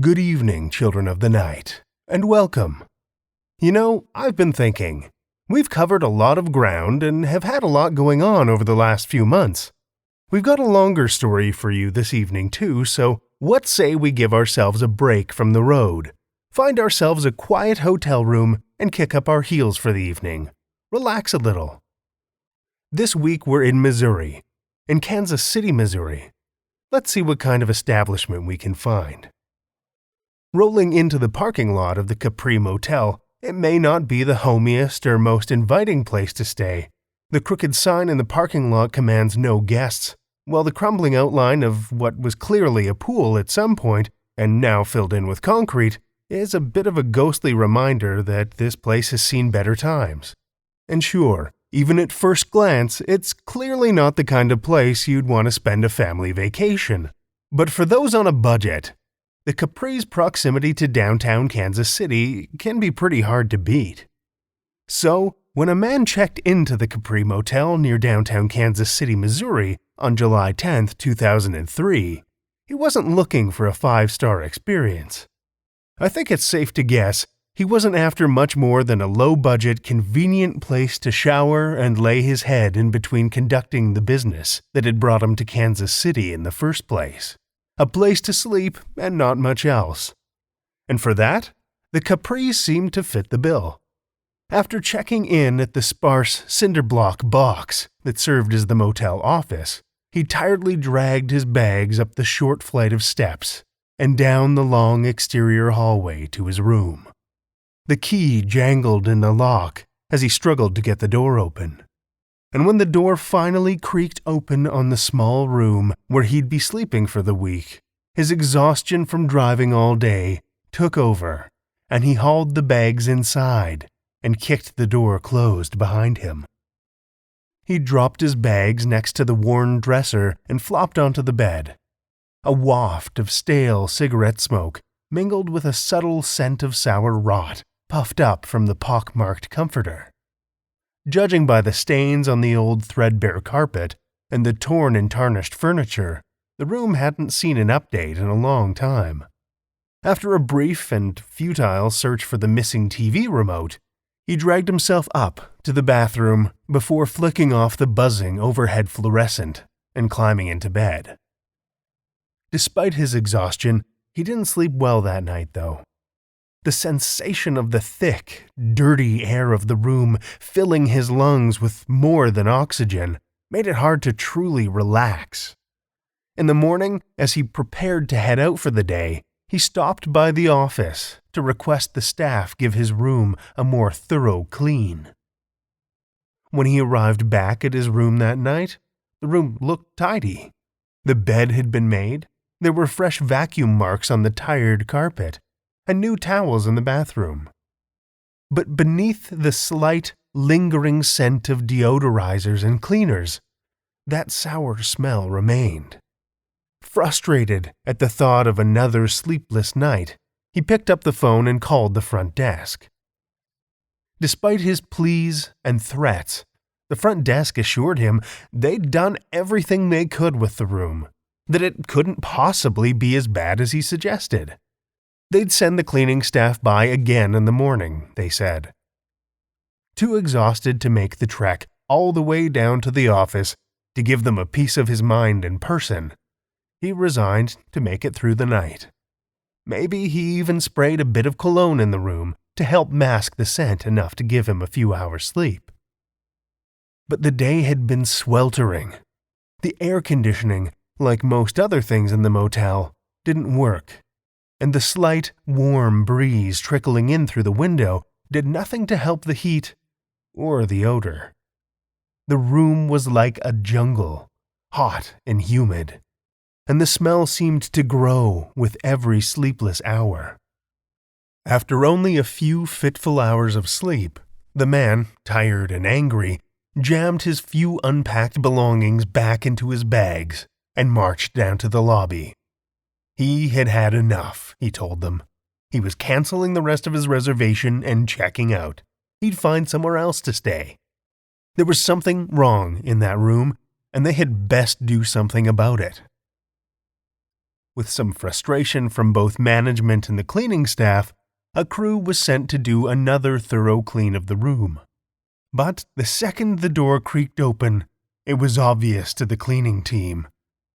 Good evening, children of the night, and welcome. I've been thinking. We've covered a lot of ground and have had a lot going on over the last few months. We've got a longer story for you this evening too, so what say we give ourselves a break from the road, find ourselves a quiet hotel room, and kick up our heels for the evening. Relax a little. This week we're in Missouri, in Kansas City, Missouri. Let's see what kind of establishment we can find. Rolling into the parking lot of the Capri Motel, it may not be the homiest or most inviting place to stay. The crooked sign in the parking lot commands no guests, while the crumbling outline of what was clearly a pool at some point, and now filled in with concrete, is a bit of a ghostly reminder that this place has seen better times. And sure, even at first glance, it's clearly not the kind of place you'd want to spend a family vacation. But for those on a budget, the Capri's proximity to downtown Kansas City can be pretty hard to beat. So, when a man checked into the Capri Motel near downtown Kansas City, Missouri on July 10, 2003, he wasn't looking for a 5-star experience. I think it's safe to guess he wasn't after much more than a low-budget, convenient place to shower and lay his head in between conducting the business that had brought him to Kansas City in the first place. A place to sleep and not much else. And for that, the Capri seemed to fit the bill. After checking in at the sparse cinder-block box that served as the motel office, he tiredly dragged his bags up the short flight of steps and down the long exterior hallway to his room. The key jangled in the lock as he struggled to get the door open. And when the door finally creaked open on the small room where he'd be sleeping for the week, his exhaustion from driving all day took over, and he hauled the bags inside and kicked the door closed behind him. He dropped his bags next to the worn dresser and flopped onto the bed. A waft of stale cigarette smoke mingled with a subtle scent of sour rot puffed up from the pock-marked comforter. Judging by the stains on the old threadbare carpet and the torn and tarnished furniture, the room hadn't seen an update in a long time. After a brief and futile search for the missing TV remote, he dragged himself up to the bathroom before flicking off the buzzing overhead fluorescent and climbing into bed. Despite his exhaustion, he didn't sleep well that night, though. The sensation of the thick, dirty air of the room filling his lungs with more than oxygen made it hard to truly relax. In the morning, as he prepared to head out for the day, he stopped by the office to request the staff give his room a more thorough clean. When he arrived back at his room that night, the room looked tidy. The bed had been made, there were fresh vacuum marks on the tired carpet, and new towels in the bathroom. But beneath the slight, lingering scent of deodorizers and cleaners, that sour smell remained. Frustrated at the thought of another sleepless night, he picked up the phone and called the front desk. Despite his pleas and threats, the front desk assured him they'd done everything they could with the room, that it couldn't possibly be as bad as he suggested. They'd send the cleaning staff by again in the morning, they said. Too exhausted to make the trek all the way down to the office to give them a piece of his mind in person, he resigned to make it through the night. Maybe he even sprayed a bit of cologne in the room to help mask the scent enough to give him a few hours' sleep. But the day had been sweltering. The air conditioning, like most other things in the motel, didn't work, and the slight, warm breeze trickling in through the window did nothing to help the heat or the odor. The room was like a jungle, hot and humid, and the smell seemed to grow with every sleepless hour. After only a few fitful hours of sleep, the man, tired and angry, jammed his few unpacked belongings back into his bags and marched down to the lobby. He had had enough, he told them. He was canceling the rest of his reservation and checking out. He'd find somewhere else to stay. There was something wrong in that room, and they had best do something about it. With some frustration from both management and the cleaning staff, a crew was sent to do another thorough clean of the room. But the second the door creaked open, it was obvious to the cleaning team.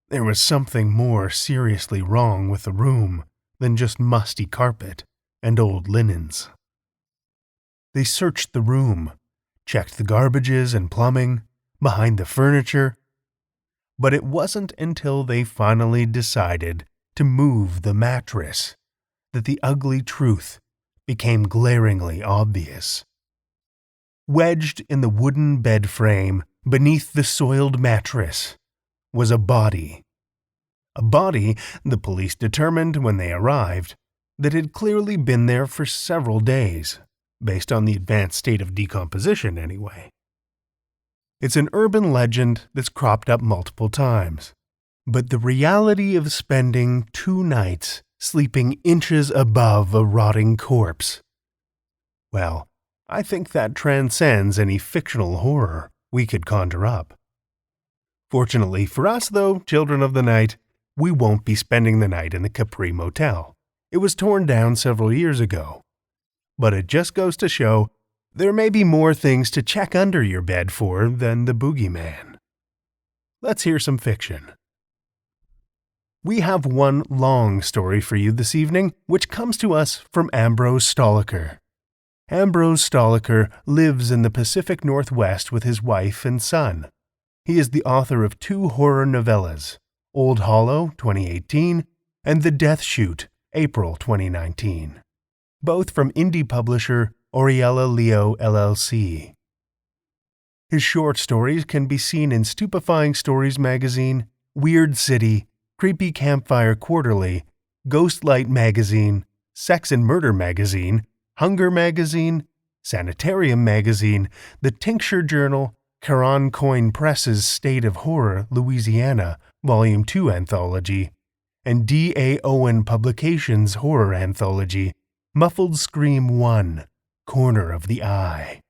There was something more seriously wrong with the room than just musty carpet and old linens. They searched the room, checked the garbages and plumbing, behind the furniture, but it wasn't until they finally decided to move the mattress that the ugly truth became glaringly obvious. Wedged in the wooden bed frame beneath the soiled mattress was a body. A body, the police determined when they arrived, that had clearly been there for several days, based on the advanced state of decomposition anyway. It's an urban legend that's cropped up multiple times, but the reality of spending 2 nights sleeping inches above a rotting corpse, well, I think that transcends any fictional horror we could conjure up. Fortunately for us, though, children of the night, we won't be spending the night in the Capri Motel. It was torn down several years ago. But it just goes to show there may be more things to check under your bed for than the boogeyman. Let's hear some fiction. We have one long story for you this evening, which comes to us from Ambrose Stolliker. Ambrose Stolliker lives in the Pacific Northwest with his wife and son. He is the author of 2 horror novellas, Old Hollow, 2018, and The Death Chute, April 2019, both from indie publisher Oriella Leo LLC. His short stories can be seen in Stupefying Stories magazine, Weird City, Creepy Campfire Quarterly, Ghostlight magazine, Sex and Murder magazine, Hunger magazine, Sanitarium magazine, The Tincture Journal, Caron Coin Press's State of Horror, Louisiana, Volume 2 Anthology, and D.A. Owen Publications Horror Anthology, Muffled Scream 1, Corner of the Eye.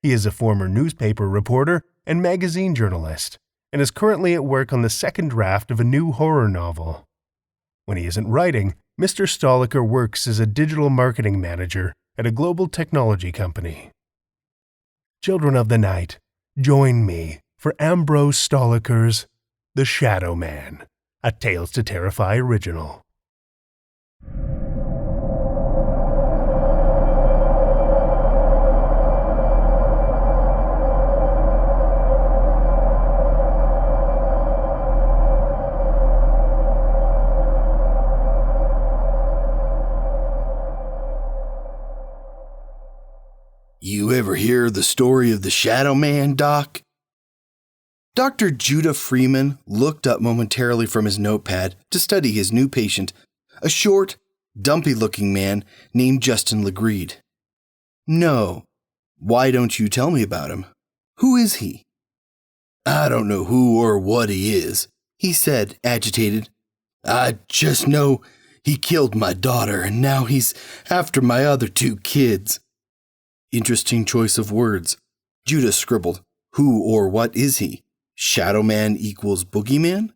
He is a former newspaper reporter and magazine journalist, and is currently at work on the second draft of a new horror novel. When he isn't writing, Mr. Stolliker works as a digital marketing manager at a global technology company. Children of the night, join me for Ambrose Stolliker's The Shadow Man, a Tales to Terrify original. You ever hear the story of the Shadow Man, Doc? Dr. Judah Freeman looked up momentarily from his notepad to study his new patient, a short, dumpy-looking man named Justin Legreed. No. Why don't you tell me about him? Who is he? I don't know who or what he is, he said, agitated. I just know he killed my daughter and now he's after my other 2 kids. Interesting choice of words. Judah scribbled, who or what is he? Shadow Man equals boogeyman?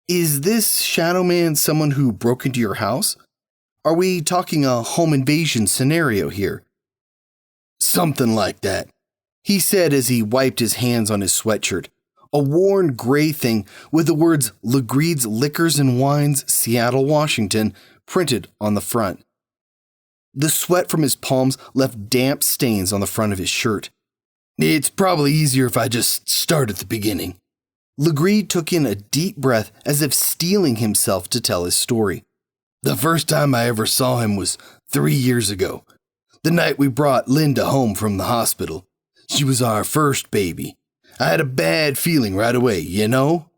Is this Shadow Man someone who broke into your house? Are we talking a home invasion scenario here? Something like that, he said as he wiped his hands on his sweatshirt, a worn gray thing with the words Legreed's Liquors and Wines, Seattle, Washington, printed on the front. The sweat from his palms left damp stains on the front of his shirt. It's probably easier if I just start at the beginning. Legreed took in a deep breath as if steeling himself to tell his story. The first time I ever saw him was 3 years ago, the night we brought Linda home from the hospital. She was our first baby. I had a bad feeling right away, you know?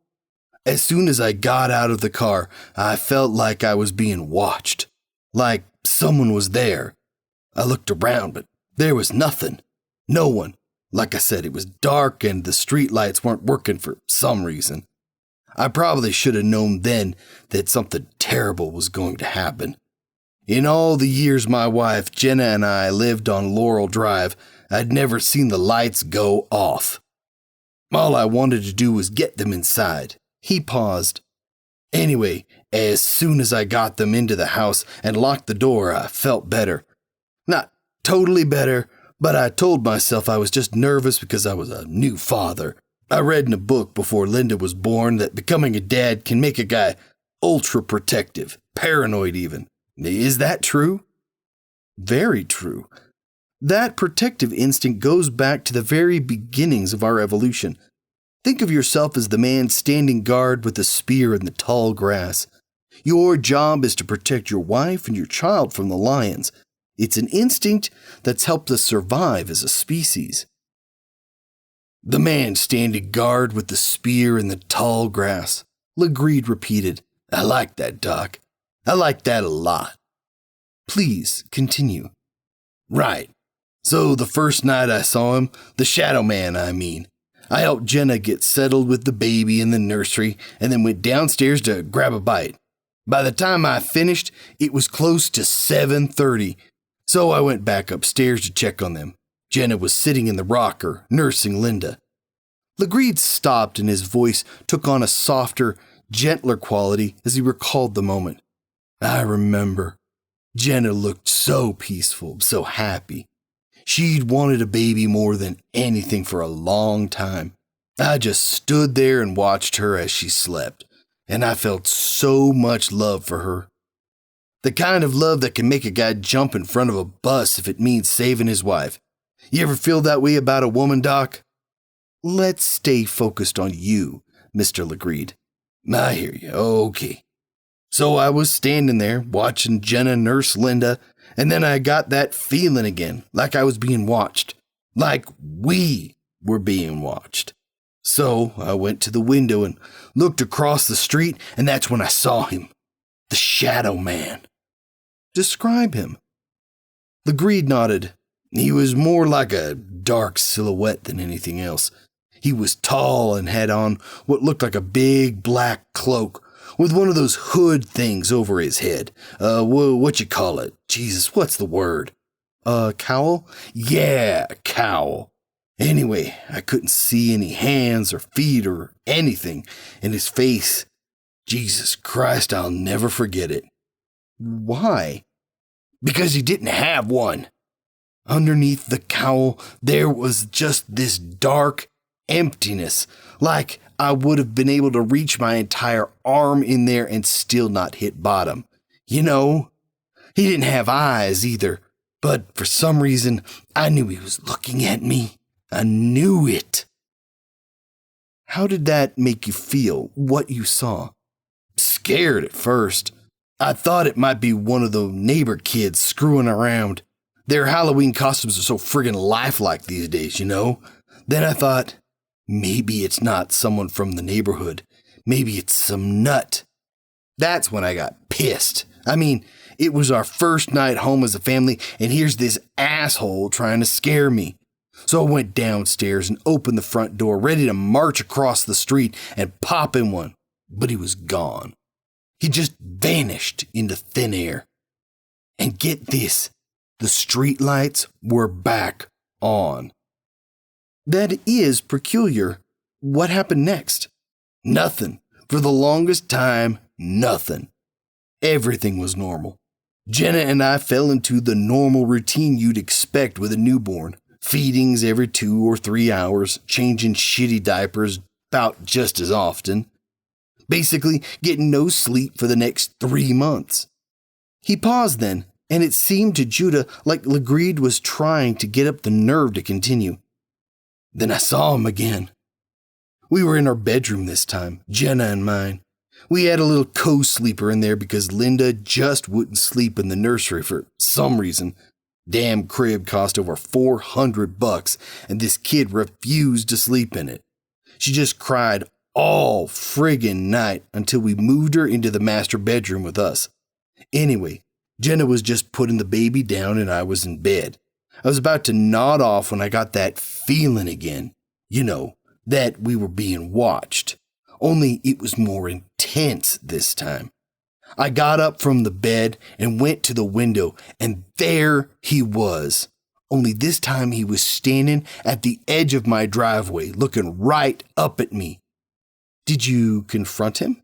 As soon as I got out of the car, I felt like I was being watched. Like someone was there. I looked around, but there was nothing. No one. Like I said, it was dark and the street lights weren't working for some reason. I probably should have known then that something terrible was going to happen. In all the years my wife Jenna and I lived on Laurel Drive, I'd never seen the lights go off. All I wanted to do was get them inside. He paused. Anyway, as soon as I got them into the house and locked the door, I felt better. Not totally better, but I told myself I was just nervous because I was a new father. I read in a book before Linda was born that becoming a dad can make a guy ultra protective, paranoid even. Is that true? Very true. That protective instinct goes back to the very beginnings of our evolution. Think of yourself as the man standing guard with the spear in the tall grass. Your job is to protect your wife and your child from the lions. It's an instinct that's helped us survive as a species. The man standing guard with the spear in the tall grass. Legrede repeated. I like that, Doc. I like that a lot. Please continue. Right. So the first night I saw him, the shadow man, I helped Jenna get settled with the baby in the nursery and then went downstairs to grab a bite. By the time I finished, it was close to 7:30, so I went back upstairs to check on them. Jenna was sitting in the rocker, nursing Linda. Legrede stopped and his voice took on a softer, gentler quality as he recalled the moment. I remember. Jenna looked so peaceful, so happy. She'd wanted a baby more than anything for a long time. I just stood there and watched her as she slept, and I felt so much love for her. The kind of love that can make a guy jump in front of a bus if it means saving his wife. You ever feel that way about a woman, Doc? Let's stay focused on you, Mr. Legrede. I hear you. Okay. So I was standing there watching Jenna nurse Linda, and then I got that feeling again, like I was being watched. Like we were being watched. So I went to the window and looked across the street, and that's when I saw him. The Shadow Man. Describe him. Legrede nodded. He was more like a dark silhouette than anything else. He was tall and had on what looked like a big black cloak with one of those hood things over his head. What you call it? Jesus, what's the word? Cowl? Yeah, cowl. Anyway, I couldn't see any hands or feet or anything, and his face, Jesus Christ, I'll never forget it. Why? Because he didn't have one. Underneath the cowl, there was just this dark emptiness, like I would have been able to reach my entire arm in there and still not hit bottom. You know, he didn't have eyes either, but for some reason, I knew he was looking at me. I knew it. How did that make you feel, what you saw? Scared at first. I thought it might be one of the neighbor kids screwing around. Their Halloween costumes are so friggin' lifelike these days, you know? Then I thought, maybe it's not someone from the neighborhood. Maybe it's some nut. That's when I got pissed. I mean, it was our first night home as a family, and here's this asshole trying to scare me. So I went downstairs and opened the front door, ready to march across the street and pop him one. But he was gone. He just vanished into thin air. And get this, the street lights were back on. That is peculiar. What happened next? Nothing. For the longest time, nothing. Everything was normal. Jenna and I fell into the normal routine you'd expect with a newborn. Feedings every 2 or 3 hours, changing shitty diapers about just as often. Basically, getting no sleep for the next 3 months. He paused then, and it seemed to Judah like Legrede was trying to get up the nerve to continue. Then I saw him again. We were in our bedroom this time, Jenna and mine. We had a little co-sleeper in there because Linda just wouldn't sleep in the nursery for some reason. Damn crib cost over $400, and this kid refused to sleep in it. She just cried all friggin' night until we moved her into the master bedroom with us. Anyway, Jenna was just putting the baby down and I was in bed. I was about to nod off when I got that feeling again. You know, that we were being watched. Only it was more intense this time. I got up from the bed and went to the window, and there he was. Only this time he was standing at the edge of my driveway, looking right up at me. Did you confront him?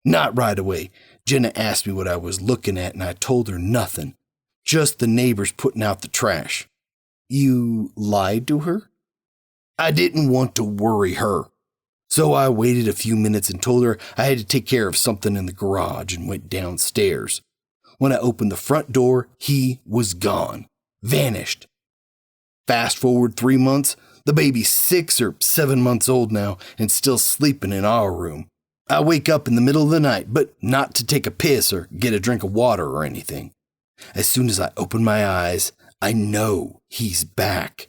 Not right away. Jenna asked me what I was looking at and I told her nothing. Just the neighbors putting out the trash. You lied to her? I didn't want to worry her. So I waited a few minutes and told her I had to take care of something in the garage and went downstairs. When I opened the front door, he was gone. Vanished. Fast forward 3 months, the baby's 6 or 7 months old now and still sleeping in our room. I wake up in the middle of the night, but not to take a piss or get a drink of water or anything. As soon as I open my eyes, I know he's back.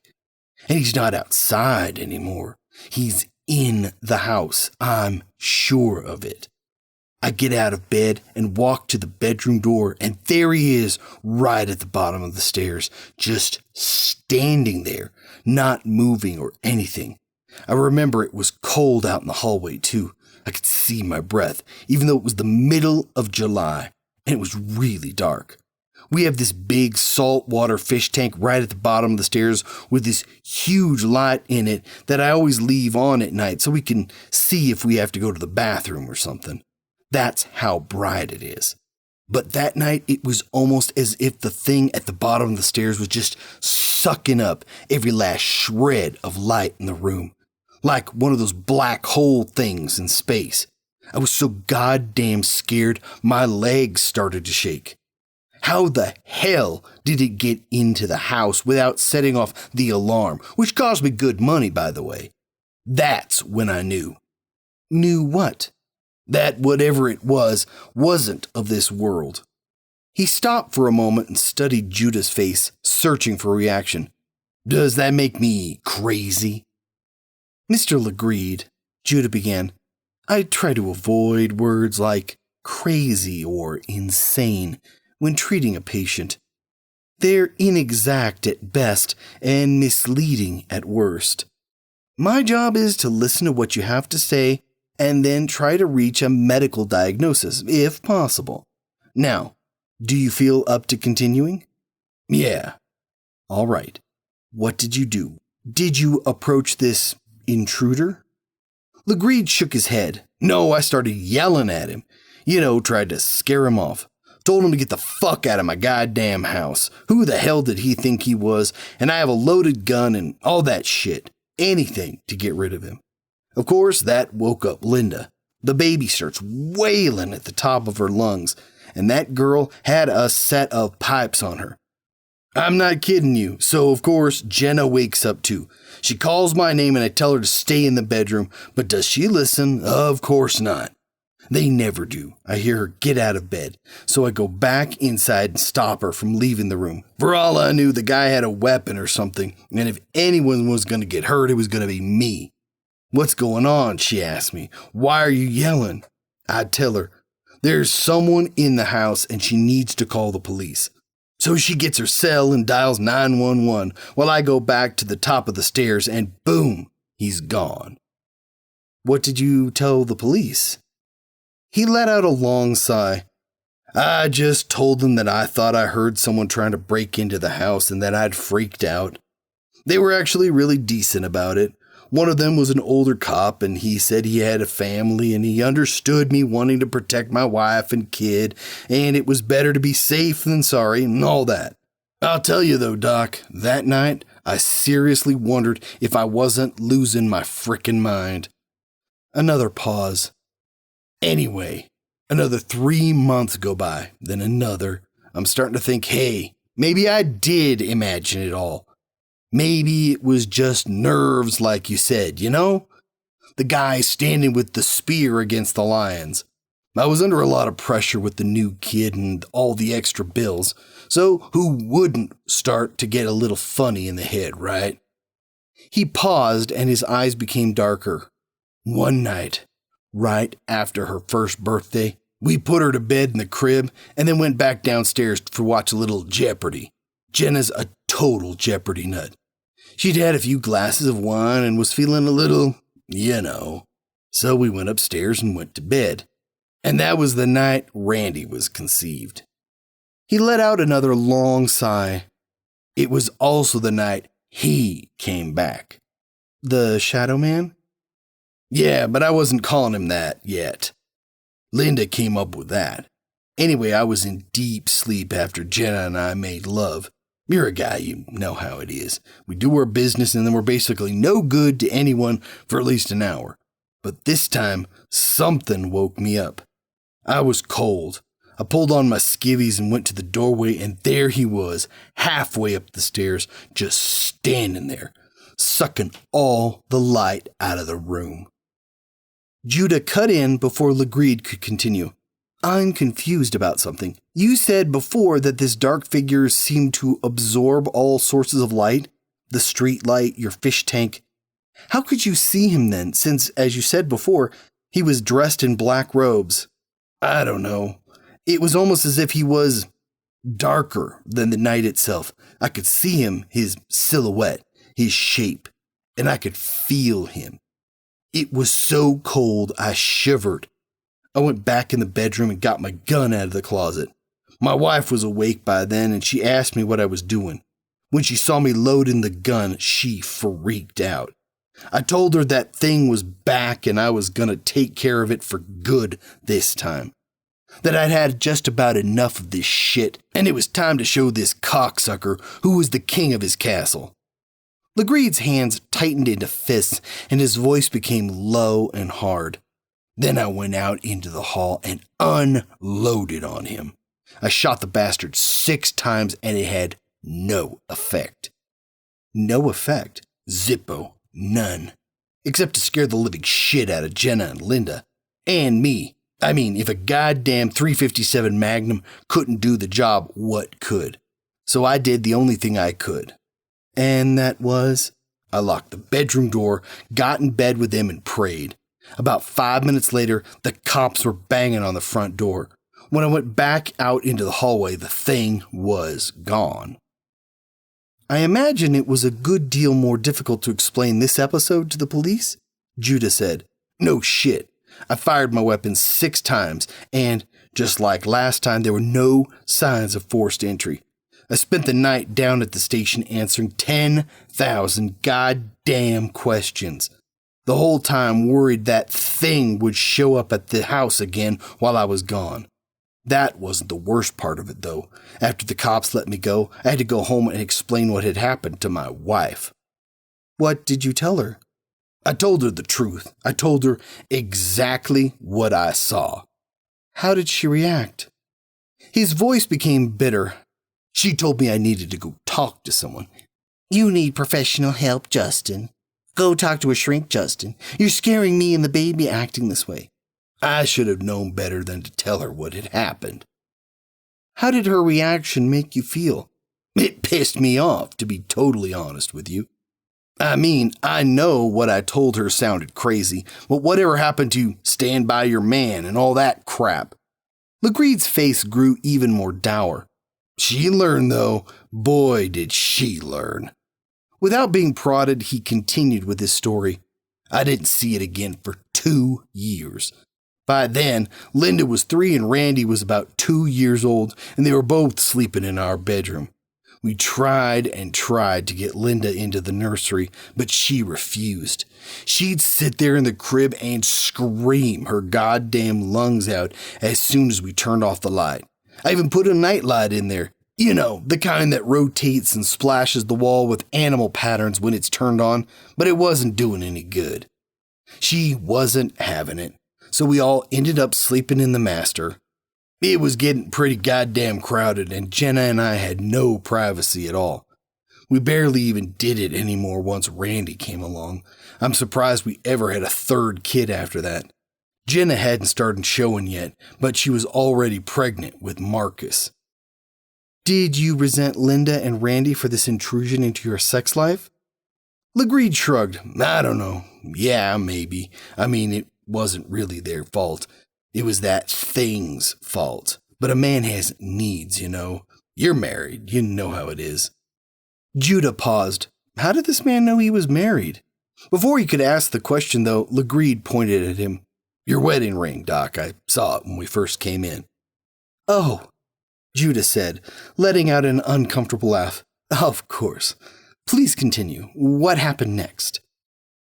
And he's not outside anymore. He's in the house. I'm sure of it. I get out of bed and walk to the bedroom door, and there he is right at the bottom of the stairs, just standing there, not moving or anything. I remember it was cold out in the hallway too. I could see my breath, even though it was the middle of July, and it was really dark. We have this big saltwater fish tank right at the bottom of the stairs with this huge light in it that I always leave on at night so we can see if we have to go to the bathroom or something. That's how bright it is. But that night, it was almost as if the thing at the bottom of the stairs was just sucking up every last shred of light in the room, like one of those black hole things in space. I was so goddamn scared, my legs started to shake. How the hell did it get into the house without setting off the alarm, which cost me good money, by the way? That's when I knew. Knew what? That whatever it was wasn't of this world. He stopped for a moment and studied Judah's face, searching for a reaction. Does that make me crazy? Mr. Legrede, Judah began, I try to avoid words like crazy or insane when treating a patient. They're inexact at best and misleading at worst. My job is to listen to what you have to say and then try to reach a medical diagnosis, if possible. Now, do you feel up to continuing? Yeah. All right. What did you do? Did you approach this intruder? Legrede shook his head. No, I started yelling at him. Tried to scare him off. Told him to get the fuck out of my goddamn house. Who the hell did he think he was? And I have a loaded gun and all that shit. Anything to get rid of him. Of course, that woke up Linda. The baby starts wailing at the top of her lungs, and that girl had a set of pipes on her. I'm not kidding you. So, of course, Jenna wakes up too. She calls my name and I tell her to stay in the bedroom, but does she listen? Of course not. They never do. I hear her get out of bed, so I go back inside and stop her from leaving the room. For all I knew, the guy had a weapon or something, and if anyone was going to get hurt, it was going to be me. What's going on? She asked me. Why are you yelling? I'd tell her, there's someone in the house and she needs to call the police. So she gets her cell and dials 911 while I go back to the top of the stairs and boom, he's gone. What did you tell the police? He let out a long sigh. I just told them that I thought I heard someone trying to break into the house and that I'd freaked out. They were actually really decent about it. One of them was an older cop and he said he had a family and he understood me wanting to protect my wife and kid and it was better to be safe than sorry and all that. I'll tell you though, Doc, that night I seriously wondered if I wasn't losing my frickin' mind. Another pause. Anyway, another 3 months go by, then another. I'm starting to think, hey, maybe I did imagine it all. Maybe it was just nerves like you said, The guy standing with the spear against the lions. I was under a lot of pressure with the new kid and all the extra bills, so who wouldn't start to get a little funny in the head, right? He paused and his eyes became darker. One night, right after her first birthday, we put her to bed in the crib and then went back downstairs to watch a little Jeopardy. Jenna's a total Jeopardy nut. She'd had a few glasses of wine and was feeling a little, So we went upstairs and went to bed. And that was the night Randy was conceived. He let out another long sigh. It was also the night he came back. The Shadow Man? Yeah, but I wasn't calling him that yet. Linda came up with that. Anyway, I was in deep sleep after Jenna and I made love. You're a guy, you know how it is. We do our business and then we're basically no good to anyone for at least an hour. But this time, something woke me up. I was cold. I pulled on my skivvies and went to the doorway, and there he was, halfway up the stairs, just standing there, sucking all the light out of the room. Judah cut in before Legreed could continue. I'm confused about something. You said before that this dark figure seemed to absorb all sources of light, the street light, your fish tank. How could you see him then, since, as you said before, he was dressed in black robes? I don't know. It was almost as if he was darker than the night itself. I could see him, his silhouette, his shape, and I could feel him. It was so cold I shivered. I went back in the bedroom and got my gun out of the closet. My wife was awake by then and she asked me what I was doing. When she saw me loading the gun, she freaked out. I told her that thing was back and I was gonna take care of it for good this time. That I'd had just about enough of this shit and it was time to show this cocksucker who was the king of his castle. Legreed's hands tightened into fists and his voice became low and hard. Then I went out into the hall and unloaded on him. I shot the bastard 6 times and it had no effect. No effect? Zippo. None. Except to scare the living shit out of Jenna and Linda. And me. I mean, if a goddamn .357 Magnum couldn't do the job, what could? So I did the only thing I could. And that was, I locked the bedroom door, got in bed with them and prayed. About 5 minutes later, the cops were banging on the front door. When I went back out into the hallway, the thing was gone. I imagine it was a good deal more difficult to explain this episode to the police, Judah said. No shit. I fired my weapon 6 times, and, just like last time, there were no signs of forced entry. I spent the night down at the station answering 10,000 goddamn questions. The whole time worried that thing would show up at the house again while I was gone. That wasn't the worst part of it, though. After the cops let me go, I had to go home and explain what had happened to my wife. What did you tell her? I told her the truth. I told her exactly what I saw. How did she react? His voice became bitter. She told me I needed to go talk to someone. You need professional help, Justin. Go talk to a shrink, Justin. You're scaring me and the baby acting this way. I should have known better than to tell her what had happened. How did her reaction make you feel? It pissed me off, to be totally honest with you. I mean, I know what I told her sounded crazy, but whatever happened to stand by your man and all that crap? Legreed's face grew even more dour. She learned, though. Boy, did she learn. Without being prodded, he continued with his story. I didn't see it again for 2 years. By then, Linda was 3 and Randy was about 2 years old, and they were both sleeping in our bedroom. We tried and tried to get Linda into the nursery, but she refused. She'd sit there in the crib and scream her goddamn lungs out as soon as we turned off the light. I even put a nightlight in there. You know, the kind that rotates and splashes the wall with animal patterns when it's turned on, but it wasn't doing any good. She wasn't having it, so we all ended up sleeping in the master. It was getting pretty goddamn crowded, and Jenna and I had no privacy at all. We barely even did it anymore once Randy came along. I'm surprised we ever had a 3rd kid after that. Jenna hadn't started showing yet, but she was already pregnant with Marcus. Did you resent Linda and Randy for this intrusion into your sex life? Legreed shrugged. I don't know. Yeah, maybe. I mean, it wasn't really their fault. It was that thing's fault. But a man has needs, you know. You're married. You know how it is. Judah paused. How did this man know he was married? Before he could ask the question, though, Legreed pointed at him. Your wedding ring, Doc. I saw it when we first came in. Oh, Judah said, letting out an uncomfortable laugh. Of course. Please continue. What happened next?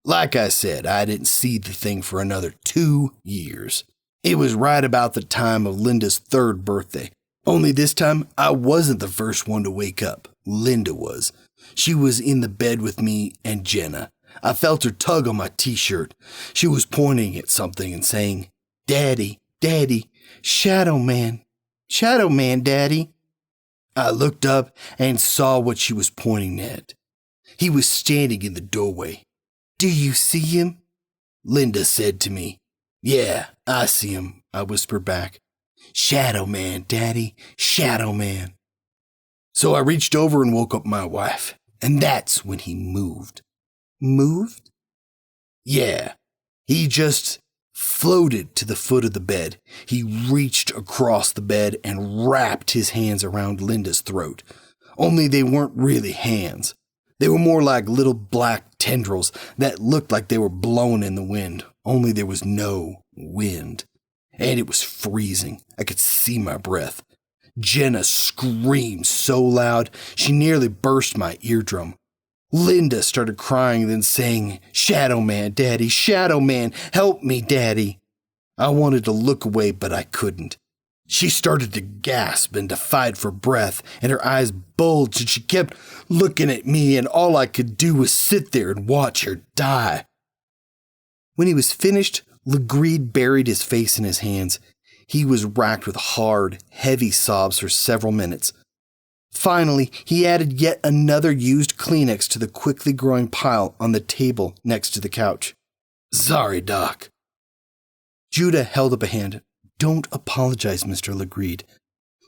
Like I said, I didn't see the thing for another 2 years. It was right about the time of Linda's 3rd birthday. Only this time, I wasn't the first one to wake up. Linda was. She was in the bed with me and Jenna. I felt her tug on my t-shirt. She was pointing at something and saying, "Daddy, Daddy, Shadow Man, Shadow Man, Daddy." I looked up and saw what she was pointing at. He was standing in the doorway. "Do you see him?" Linda said to me. "Yeah, I see him," I whispered back. "Shadow Man, Daddy, Shadow Man." So I reached over and woke up my wife, and that's when he moved. Moved? Yeah, he just floated to the foot of the bed. He reached across the bed and wrapped his hands around Linda's throat. Only they weren't really hands. They were more like little black tendrils that looked like they were blown in the wind, only there was no wind. And it was freezing. I could see my breath. Jenna screamed so loud, she nearly burst my eardrum. Linda started crying, then saying, "Shadow Man, Daddy, Shadow Man, help me, Daddy." I wanted to look away, but I couldn't. She started to gasp and to fight for breath, and her eyes bulged, and she kept looking at me, and all I could do was sit there and watch her die. When he was finished, Legrede buried his face in his hands. He was racked with hard, heavy sobs for several minutes. Finally, he added yet another used Kleenex to the quickly growing pile on the table next to the couch. "Sorry, Doc." Judah held up a hand. "Don't apologize, Mr. Legrede.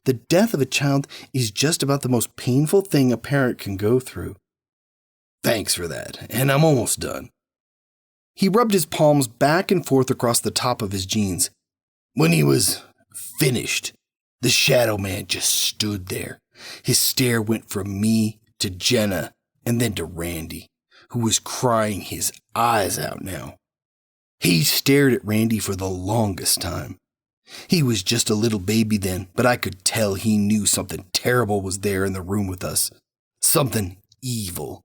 The death of a child is just about the most painful thing a parent can go through." "Thanks for that, and I'm almost done." He rubbed his palms back and forth across the top of his jeans. When he was finished, the Shadow Man just stood there. His stare went from me to Jenna and then to Randy, who was crying his eyes out now. He stared at Randy for the longest time. He was just a little baby then, but I could tell he knew something terrible was there in the room with us. Something evil.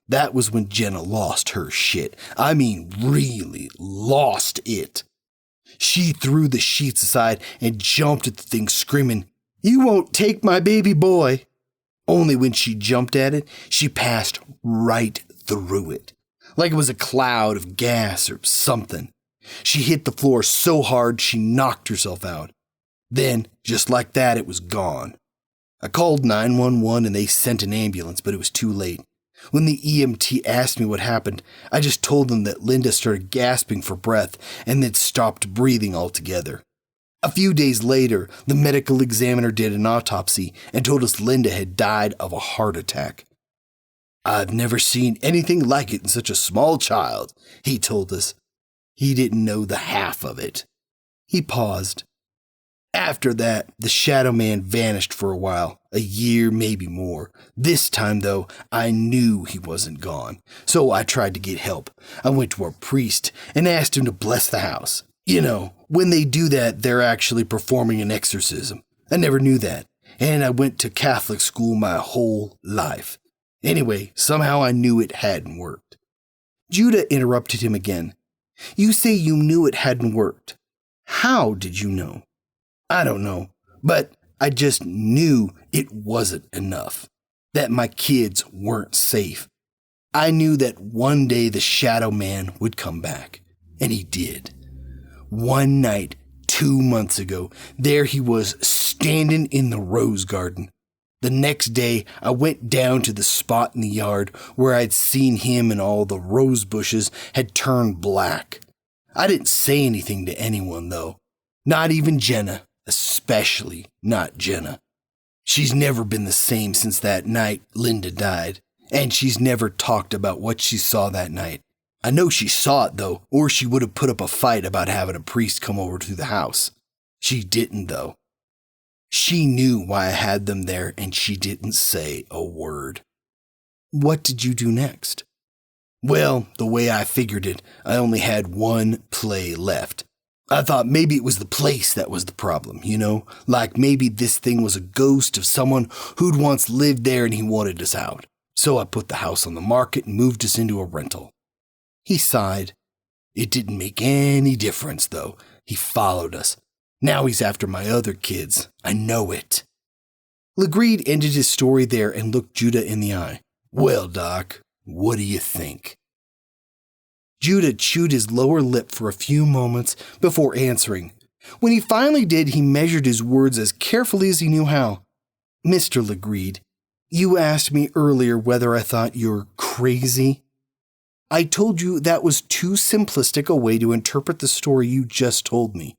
That was when Jenna lost her shit. I mean, really lost it. She threw the sheets aside and jumped at the thing, screaming, "You won't take my baby boy!" Only when she jumped at it, she passed right through it, like it was a cloud of gas or something. She hit the floor so hard she knocked herself out. Then, just like that, it was gone. I called 911 and they sent an ambulance, but it was too late. When the EMT asked me what happened, I just told them that Linda started gasping for breath and then stopped breathing altogether. A few days later, the medical examiner did an autopsy and told us Linda had died of a heart attack. "I've never seen anything like it in such a small child," he told us. He didn't know the half of it. He paused. After that, the Shadow Man vanished for a while, a year, maybe more. This time, though, I knew he wasn't gone, so I tried to get help. I went to a priest and asked him to bless the house. You know, when they do that, they're actually performing an exorcism. I never knew that, and I went to Catholic school my whole life. Anyway, somehow I knew it hadn't worked. Judah interrupted him again. "You say you knew it hadn't worked. How did you know?" "I don't know, but I just knew it wasn't enough, that my kids weren't safe. I knew that one day the Shadow Man would come back, and he did. One night, 2 months ago, there he was standing in the rose garden. The next day, I went down to the spot in the yard where I'd seen him and all the rose bushes had turned black. I didn't say anything to anyone, though, not even Jenna. Especially not Jenna. She's never been the same since that night Linda died, and she's never talked about what she saw that night. I know she saw it, though, or she would have put up a fight about having a priest come over to the house. She didn't, though. She knew why I had them there, and she didn't say a word. What did you do next? Well, the way I figured it, I only had one play left. I thought maybe it was the place that was the problem, you know? Like maybe this thing was a ghost of someone who'd once lived there and he wanted us out. So I put the house on the market and moved us into a rental. He sighed. It didn't make any difference, though. He followed us. Now he's after my other kids. I know it." Legreed ended his story there and looked Judah in the eye. "Well, Doc, what do you think?" Judah chewed his lower lip for a few moments before answering. When he finally did, he measured his words as carefully as he knew how. "Mr. Legreed, you asked me earlier whether I thought you're crazy. I told you that was too simplistic a way to interpret the story you just told me.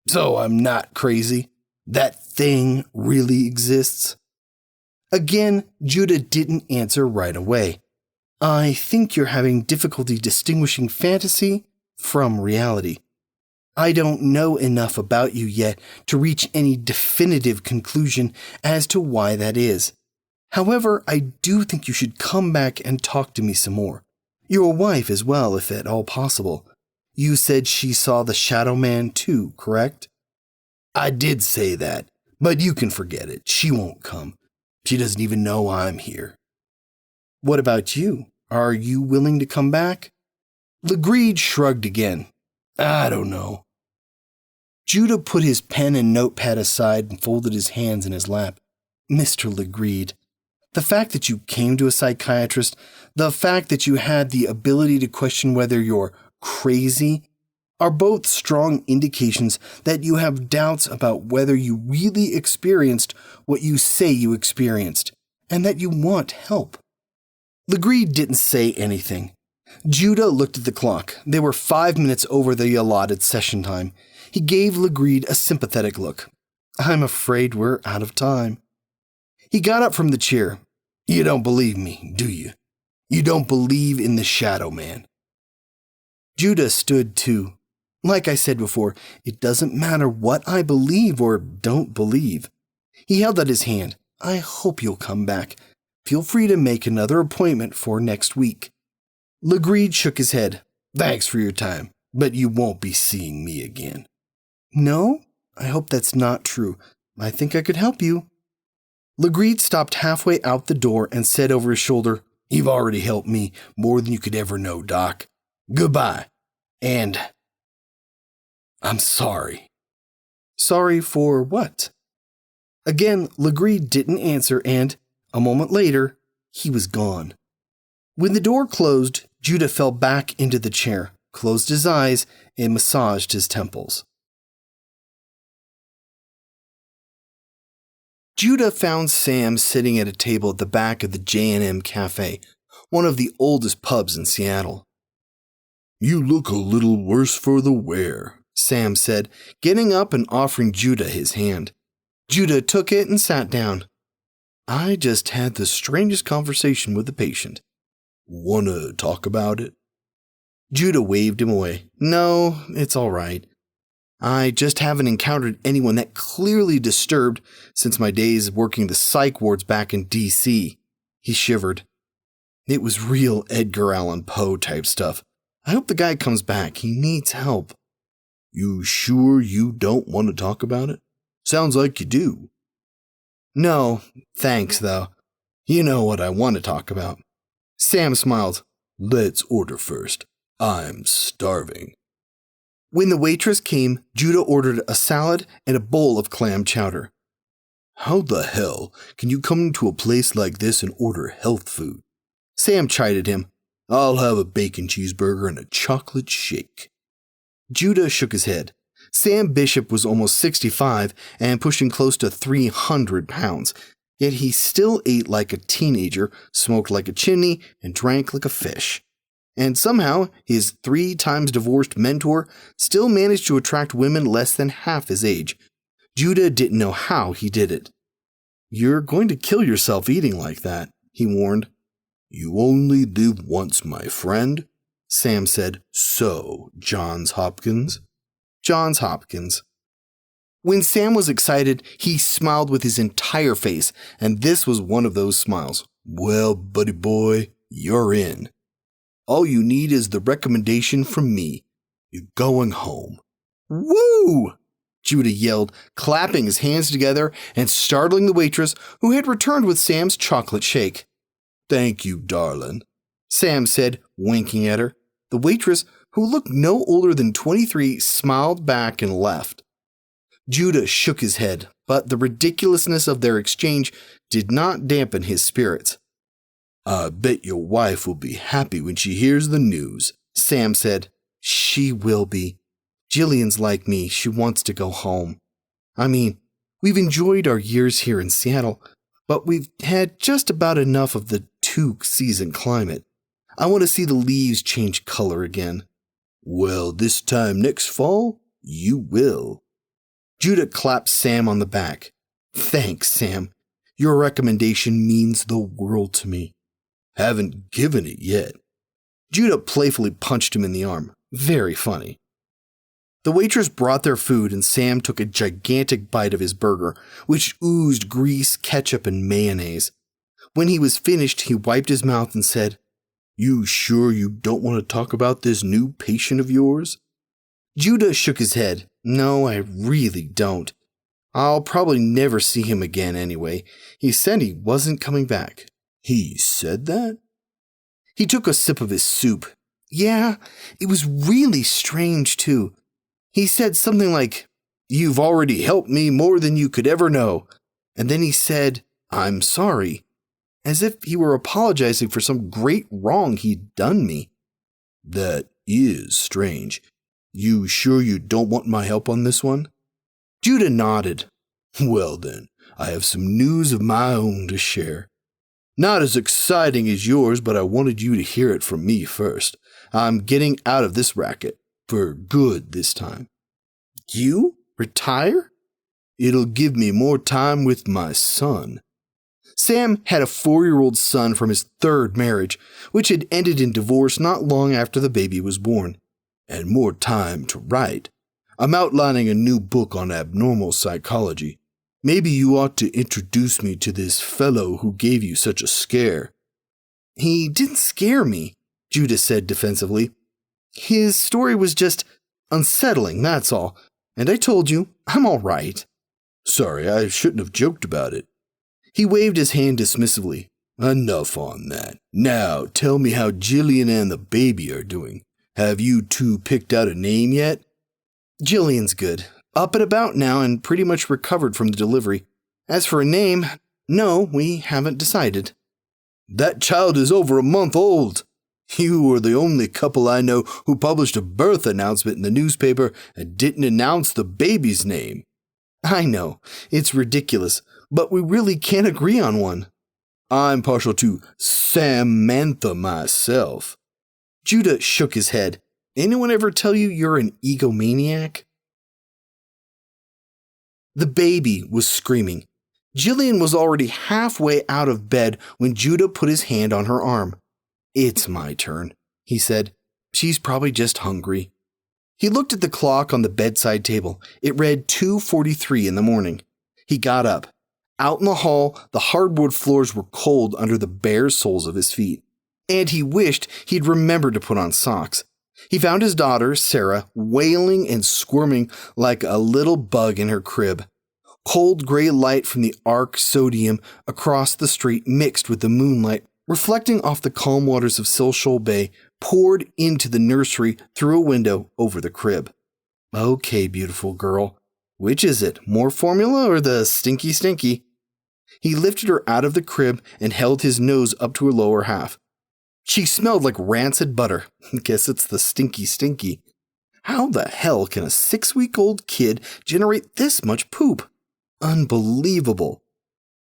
So I'm not crazy? That thing really exists?" Again, Judah didn't answer right away. "I think you're having difficulty distinguishing fantasy from reality. I don't know enough about you yet to reach any definitive conclusion as to why that is. However, I do think you should come back and talk to me some more. Your wife as well, if at all possible. You said she saw the Shadow Man too, correct?" "I did say that, but you can forget it. She won't come. She doesn't even know I'm here." "What about you? Are you willing to come back?" Legreed shrugged again. "I don't know." Judah put his pen and notepad aside and folded his hands in his lap. "Mr. Legreed, the fact that you came to a psychiatrist, the fact that you had the ability to question whether you're crazy, are both strong indications that you have doubts about whether you really experienced what you say you experienced, and that you want help." Legreed didn't say anything. Judah looked at the clock. They were 5 minutes over the allotted session time. He gave Legreed a sympathetic look. "I'm afraid we're out of time." He got up from the chair. "You don't believe me, do you? You don't believe in the Shadow Man?" Judah stood too. "Like I said before, it doesn't matter what I believe or don't believe." He held out his hand. "I hope you'll come back. Feel free to make another appointment for next week." Legreed shook his head. "Thanks for your time, but you won't be seeing me again." "No? I hope that's not true. I think I could help you." Legreed stopped halfway out the door and said over his shoulder, "You've already helped me more than you could ever know, Doc. Goodbye. And I'm sorry." "Sorry for what?" Again, Legreed didn't answer, and, a moment later, he was gone. When the door closed, Judah fell back into the chair, closed his eyes, and massaged his temples. Judah found Sam sitting at a table at the back of the J&M Cafe, one of the oldest pubs in Seattle. "You look a little worse for the wear," Sam said, getting up and offering Judah his hand. Judah took it and sat down. "I just had the strangest conversation with the patient." "Wanna talk about it?" Judah waved him away. "No, it's all right. I just haven't encountered anyone that clearly disturbed since my days working the psych wards back in D.C. He shivered. "It was real Edgar Allan Poe type stuff. I hope the guy comes back. He needs help." "You sure you don't want to talk about it? Sounds like you do." "No, thanks, though. You know what I want to talk about." Sam smiled. "Let's order first. I'm starving." When the waitress came, Judah ordered a salad and a bowl of clam chowder. "How the hell can you come to a place like this and order health food?" Sam chided him. "I'll have a bacon cheeseburger and a chocolate shake." Judah shook his head. Sam Bishop was almost 65 and pushing close to 300 pounds, yet he still ate like a teenager, smoked like a chimney, and drank like a fish. And somehow, his 3 times divorced mentor still managed to attract women less than half his age. Judah didn't know how he did it. "You're going to kill yourself eating like that," he warned. "You only live once, my friend," Sam said. "So, Johns Hopkins?" Johns Hopkins. When Sam was excited, he smiled with his entire face, and this was one of those smiles. "Well, buddy boy, you're in. All you need is the recommendation from me. You're going home." "Woo!" Judah yelled, clapping his hands together and startling the waitress who had returned with Sam's chocolate shake. "Thank you, darling," Sam said, winking at her. The waitress, who looked no older than 23, smiled back and left. Judah shook his head, but the ridiculousness of their exchange did not dampen his spirits. I bet your wife will be happy when she hears the news, Sam said. She will be. Jillian's like me. She wants to go home. I mean, we've enjoyed our years here in Seattle, but we've had just about enough of the two-season climate. I want to see the leaves change color again. Well, this time next fall, you will. Judah clapped Sam on the back. Thanks, Sam. Your recommendation means the world to me. Haven't given it yet. Judah playfully punched him in the arm. Very funny. The waitress brought their food and Sam took a gigantic bite of his burger, which oozed grease, ketchup, and mayonnaise. When he was finished, he wiped his mouth and said, You sure you don't want to talk about this new patient of yours? Judah shook his head. No, I really don't. I'll probably never see him again anyway. He said he wasn't coming back. He said that? He took a sip of his soup. Yeah, it was really strange too. He said something like, You've already helped me more than you could ever know. And then he said, I'm sorry, as if he were apologizing for some great wrong he'd done me. That is strange. You sure you don't want my help on this one? Judah nodded. Well then, I have some news of my own to share. Not as exciting as yours, but I wanted you to hear it from me first. I'm getting out of this racket. For good this time. You? Retire? It'll give me more time with my son. Sam had a 4-year-old son from his third marriage, which had ended in divorce not long after the baby was born. And more time to write. I'm outlining a new book on abnormal psychology. Maybe you ought to introduce me to this fellow who gave you such a scare. He didn't scare me, Judah said defensively. His story was just unsettling, that's all. And I told you, I'm all right. Sorry, I shouldn't have joked about it. He waved his hand dismissively. Enough on that. Now, tell me how Jillian and the baby are doing. Have you two picked out a name yet? Jillian's good. Up and about now and pretty much recovered from the delivery. As for a name, no, we haven't decided. That child is over a month old. You are the only couple I know who published a birth announcement in the newspaper and didn't announce the baby's name. I know, it's ridiculous, but we really can't agree on one. I'm partial to Samantha myself. Judah shook his head. Anyone ever tell you you're an egomaniac? The baby was screaming. Jillian was already halfway out of bed when Judah put his hand on her arm. It's my turn, he said. She's probably just hungry. He looked at the clock on the bedside table. It read 2:43 in the morning. He got up. Out in the hall, the hardwood floors were cold under the bare soles of his feet, and he wished he'd remembered to put on socks. He found his daughter, Sarah, wailing and squirming like a little bug in her crib. Cold gray light from the arc sodium across the street mixed with the moonlight, reflecting off the calm waters of Silshole Bay, poured into the nursery through a window over the crib. Okay, beautiful girl. Which is it, more formula or the stinky stinky? He lifted her out of the crib and held his nose up to her lower half. She smelled like rancid butter. Guess it's the stinky stinky. How the hell can a 6-week-old kid generate this much poop? Unbelievable.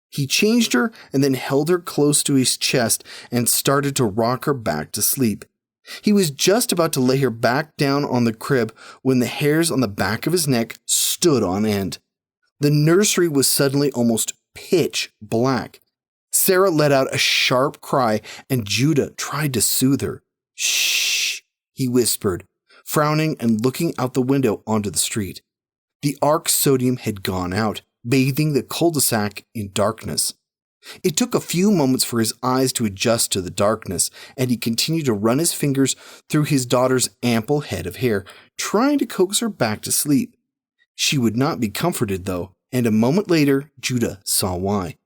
He changed her and then held her close to his chest and started to rock her back to sleep. He was just about to lay her back down on the crib when the hairs on the back of his neck stood on end. The nursery was suddenly almost pitch black. Sarah let out a sharp cry and Judah tried to soothe her. Shh, he whispered, frowning and looking out the window onto the street. The arc sodium had gone out, bathing the cul-de-sac in darkness. It took a few moments for his eyes to adjust to the darkness, and he continued to run his fingers through his daughter's ample head of hair, trying to coax her back to sleep. She would not be comforted, though, and a moment later, Judah saw why.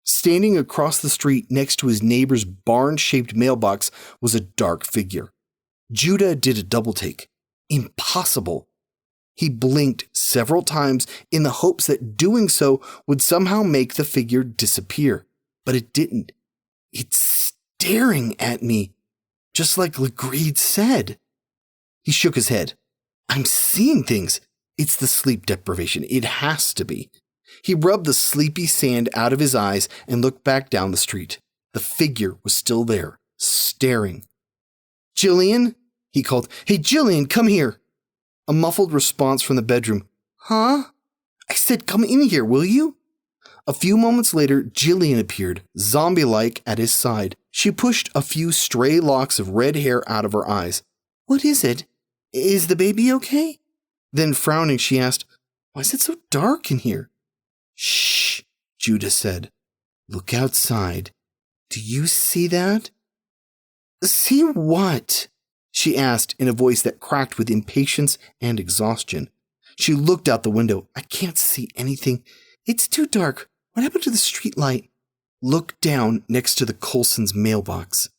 Standing across the street next to his neighbor's barn-shaped mailbox was a dark figure. Judah did a double take. Impossible. He blinked several times in the hopes that doing so would somehow make the figure disappear. But it didn't. It's staring at me, just like Legreed said. He shook his head. I'm seeing things. It's the sleep deprivation. It has to be. He rubbed the sleepy sand out of his eyes and looked back down the street. The figure was still there, staring. Jillian? He called. Hey, Jillian, come here. A muffled response from the bedroom. Huh? I said come in here, will you? A few moments later, Jillian appeared, zombie-like at his side. She pushed a few stray locks of red hair out of her eyes. What is it? Is the baby okay? Then frowning, she asked, why is it so dark in here? Shh, Judah said. Look outside. Do you see that? See what? She asked in a voice that cracked with impatience and exhaustion. She looked out the window. I can't see anything. It's too dark. What happened to the street light? Looked down next to the Coulson's mailbox.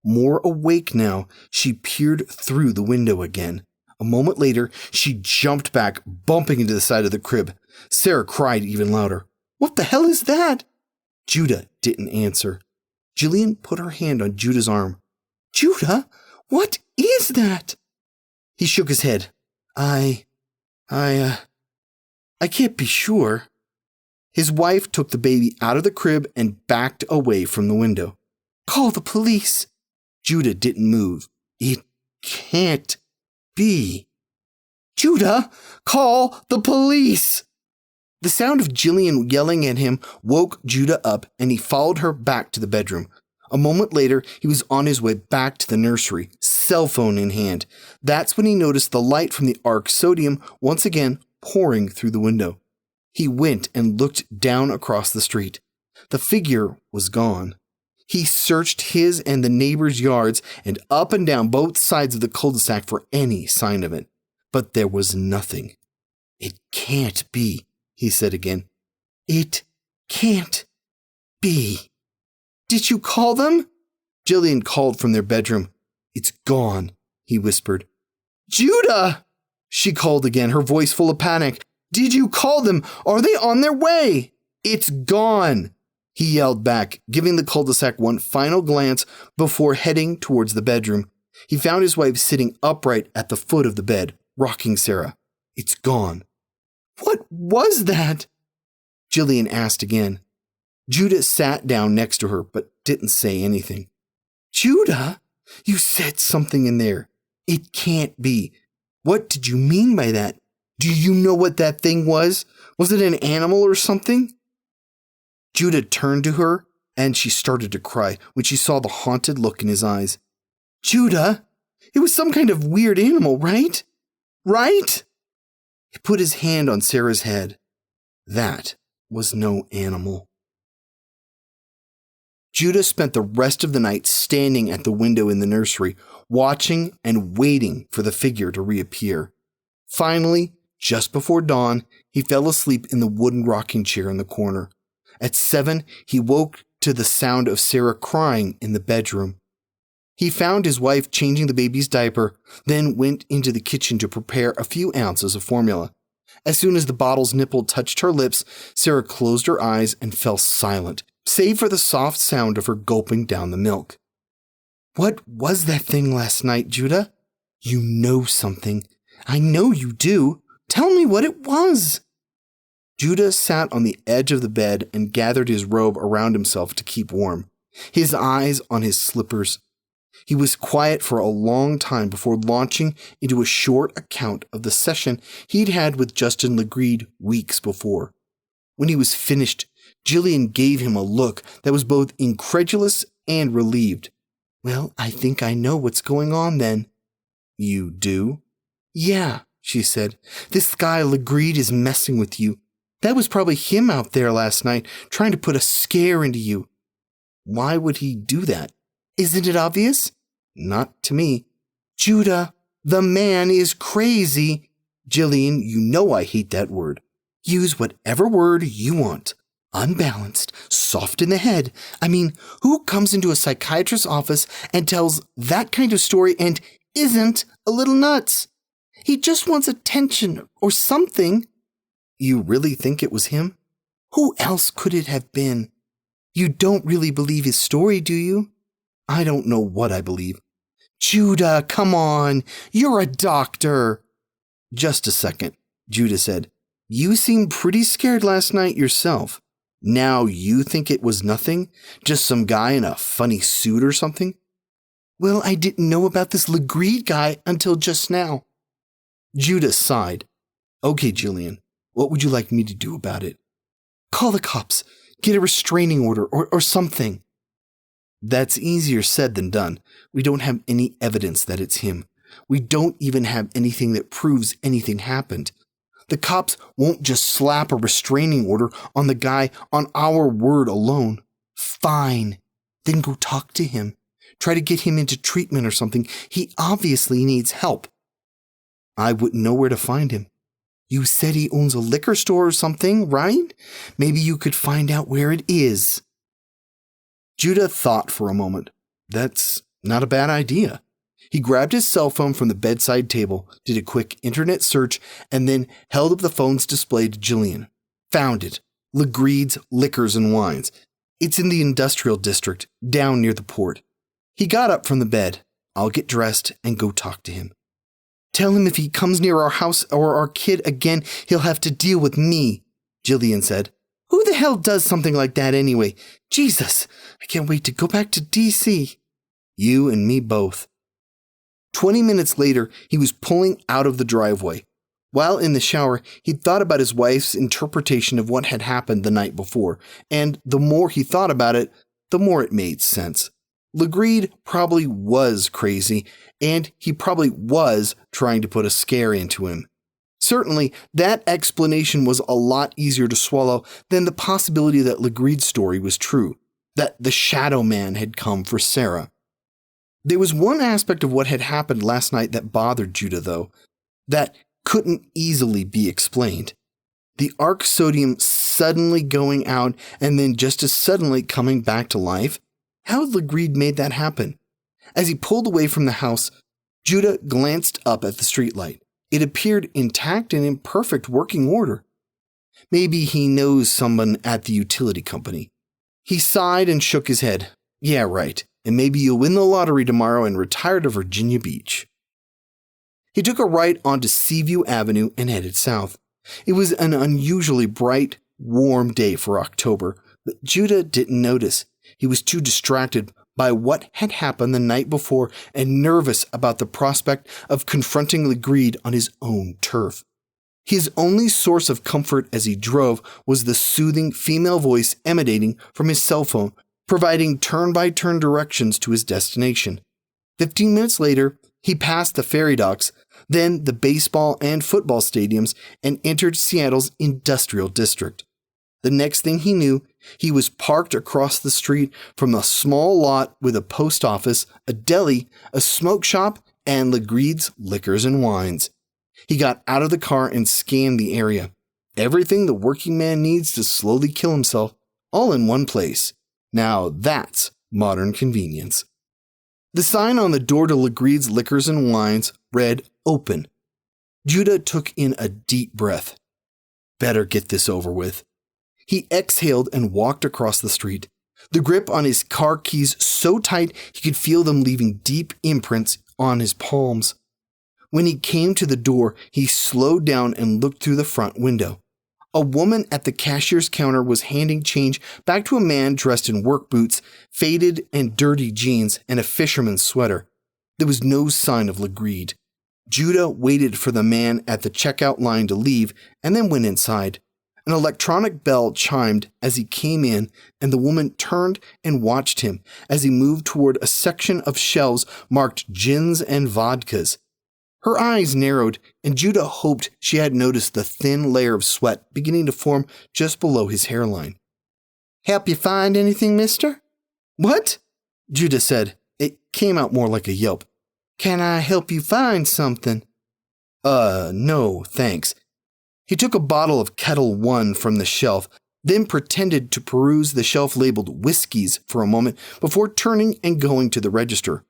More awake now, she peered through the window again. A moment later, she jumped back, bumping into the side of the crib. Sarah cried even louder. What the hell is that? Judah didn't answer. Jillian put her hand on Judah's arm. Judah, what is that? He shook his head. I can't be sure. His wife took the baby out of the crib and backed away from the window. Call the police. Judah didn't move. It can't be. Judah, call the police. The sound of Jillian yelling at him woke Judah up, and he followed her back to the bedroom. A moment later, he was on his way back to the nursery, cell phone in hand. That's when he noticed the light from the arc sodium once again pouring through the window. He went and looked down across the street. The figure was gone. He searched his and the neighbors' yards and up and down both sides of the cul-de-sac for any sign of it. But there was nothing. It can't be, he said again. It can't be. Did you call them? Jillian called from their bedroom. It's gone, he whispered. Judah! She called again, her voice full of panic. Did you call them? Are they on their way? It's gone, he yelled back, giving the cul-de-sac one final glance before heading towards the bedroom. He found his wife sitting upright at the foot of the bed, rocking Sarah. It's gone. What was that? Jillian asked again. Judah sat down next to her, but didn't say anything. Judah, you said something in there. It can't be. What did you mean by that? Do you know what that thing was? Was it an animal or something? Judah turned to her, and she started to cry when she saw the haunted look in his eyes. Judah, it was some kind of weird animal, right? Right? He put his hand on Sarah's head. That was no animal. Judah spent the rest of the night standing at the window in the nursery, watching and waiting for the figure to reappear. Finally, just before dawn, he fell asleep in the wooden rocking chair in the corner. At 7, he woke to the sound of Sarah crying in the bedroom. He found his wife changing the baby's diaper, then went into the kitchen to prepare a few ounces of formula. As soon as the bottle's nipple touched her lips, Sarah closed her eyes and fell silent, save for the soft sound of her gulping down the milk. What was that thing last night, Judah? You know something. I know you do. Tell me what it was. Judah sat on the edge of the bed and gathered his robe around himself to keep warm, his eyes on his slippers. He was quiet for a long time before launching into a short account of the session he'd had with Justin Legreed weeks before. When he was finished, Jillian gave him a look that was both incredulous and relieved. Well, I think I know what's going on then. You do? Yeah, she said. This guy Legreed is messing with you. That was probably him out there last night, trying to put a scare into you. Why would he do that? Isn't it obvious? Not to me. Judah, the man is crazy. Jillian, you know I hate that word. Use whatever word you want. Unbalanced, soft in the head. I mean, who comes into a psychiatrist's office and tells that kind of story and isn't a little nuts. He just wants attention or something. You really think it was him? Who else could it have been? You don't really believe his story, do you? I don't know what I believe. Judah, come on. You're a doctor. Just a second, Judah said. You seemed pretty scared last night yourself. Now you think it was nothing? Just some guy in a funny suit or something? Well, I didn't know about this Legrede guy until just now. Judah sighed. Okay, Jillian, what would you like me to do about it? Call the cops. Get a restraining order or something. That's easier said than done. We don't have any evidence that it's him. We don't even have anything that proves anything happened. The cops won't just slap a restraining order on the guy on our word alone. Fine. Then go talk to him. Try to get him into treatment or something. He obviously needs help. I wouldn't know where to find him. You said he owns a liquor store or something, right? Maybe you could find out where it is. Judah thought for a moment. That's not a bad idea. He grabbed his cell phone from the bedside table, did a quick internet search, and then held up the phone's display to Jillian. Found it. Legrede's Liquors and Wines. It's in the industrial district, down near the port. He got up from the bed. I'll get dressed and go talk to him. Tell him if he comes near our house or our kid again, he'll have to deal with me, Jillian said. Who the hell does something like that anyway? Jesus, I can't wait to go back to D.C. You and me both. 20 minutes later, he was pulling out of the driveway. While in the shower, he thought about his wife's interpretation of what had happened the night before, and the more he thought about it, the more it made sense. Legrede probably was crazy, and he probably was trying to put a scare into him. Certainly, that explanation was a lot easier to swallow than the possibility that Legrede's story was true, that the Shadow Man had come for Sarah. There was one aspect of what had happened last night that bothered Judah, though, that couldn't easily be explained. The arc sodium suddenly going out and then just as suddenly coming back to life. How had Legrede made that happen? As he pulled away from the house, Judah glanced up at the streetlight. It appeared intact and in perfect working order. Maybe he knows someone at the utility company. He sighed and shook his head. Yeah, right. And maybe you'll win the lottery tomorrow and retire to Virginia Beach. He took a right onto Seaview Avenue and headed south. It was an unusually bright, warm day for October, but Judah didn't notice. He was too distracted by what had happened the night before and nervous about the prospect of confronting Legrede on his own turf. His only source of comfort as he drove was the soothing female voice emanating from his cell phone, providing turn-by-turn directions to his destination. 15 minutes later, he passed the ferry docks, then the baseball and football stadiums, and entered Seattle's industrial district. The next thing he knew, he was parked across the street from a small lot with a post office, a deli, a smoke shop, and Legrede's Liquors and Wines. He got out of the car and scanned the area. Everything the working man needs to slowly kill himself, all in one place. Now that's modern convenience. The sign on the door to Legrede's Liquors and Wines read, "Open." Judah took in a deep breath. Better get this over with. He exhaled and walked across the street. The grip on his car keys so tight he could feel them leaving deep imprints on his palms. When he came to the door, he slowed down and looked through the front window. A woman at the cashier's counter was handing change back to a man dressed in work boots, faded and dirty jeans, and a fisherman's sweater. There was no sign of Legrede. Judah waited for the man at the checkout line to leave and then went inside. An electronic bell chimed as he came in, and the woman turned and watched him as he moved toward a section of shelves marked gins and vodkas. Her eyes narrowed, and Judah hoped she had noticed the thin layer of sweat beginning to form just below his hairline. "Help you find anything, mister?" "What?" Judah said. It came out more like a yelp. "Can I help you find something?" No, thanks." He took a bottle of Kettle One from the shelf, then pretended to peruse the shelf labeled whiskeys for a moment before turning and going to the register.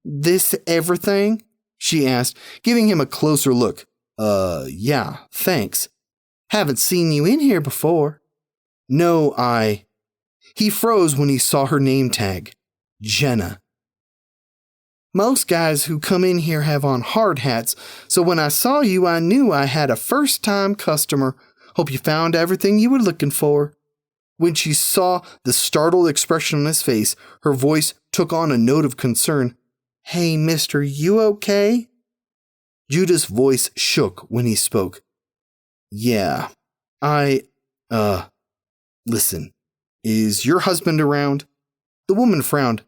"This everything?" she asked, giving him a closer look. Yeah, thanks. Haven't seen you in here before. No, He froze when he saw her name tag. Jenna. Most guys who come in here have on hard hats, so when I saw you, I knew I had a first-time customer. Hope you found everything you were looking for. When she saw the startled expression on his face, her voice took on a note of concern. Hey, mister, you okay? Judah's voice shook when he spoke. Yeah, listen, is your husband around? The woman frowned.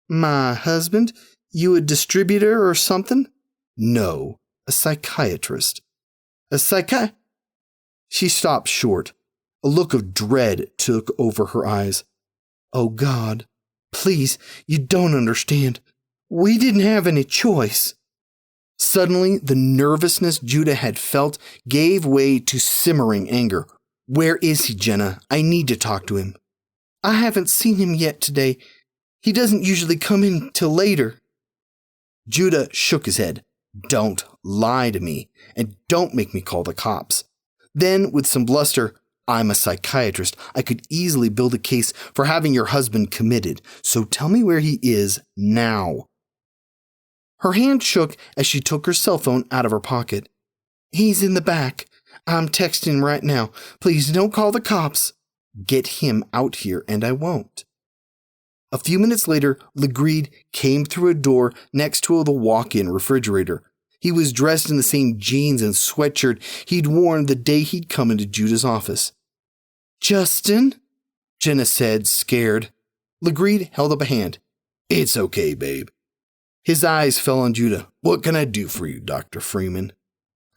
My husband? You a distributor or something? No, a psychiatrist. A She stopped short. A look of dread took over her eyes. Oh, God, please, you don't understand. We didn't have any choice. Suddenly, the nervousness Judah had felt gave way to simmering anger. Where is he, Jenna? I need to talk to him. I haven't seen him yet today. He doesn't usually come in till later. Judah shook his head. Don't lie to me, and don't make me call the cops. Then, with some bluster, I'm a psychiatrist. I could easily build a case for having your husband committed, so tell me where he is now. Her hand shook as she took her cell phone out of her pocket. He's in the back. I'm texting right now. Please don't call the cops. Get him out here, and I won't. A few minutes later, Legrede came through a door next to the walk-in refrigerator. He was dressed in the same jeans and sweatshirt he'd worn the day he'd come into Judah's office. Justin? Jenna said, scared. Legrede held up a hand. It's okay, babe. His eyes fell on Judah. What can I do for you, Dr. Freeman?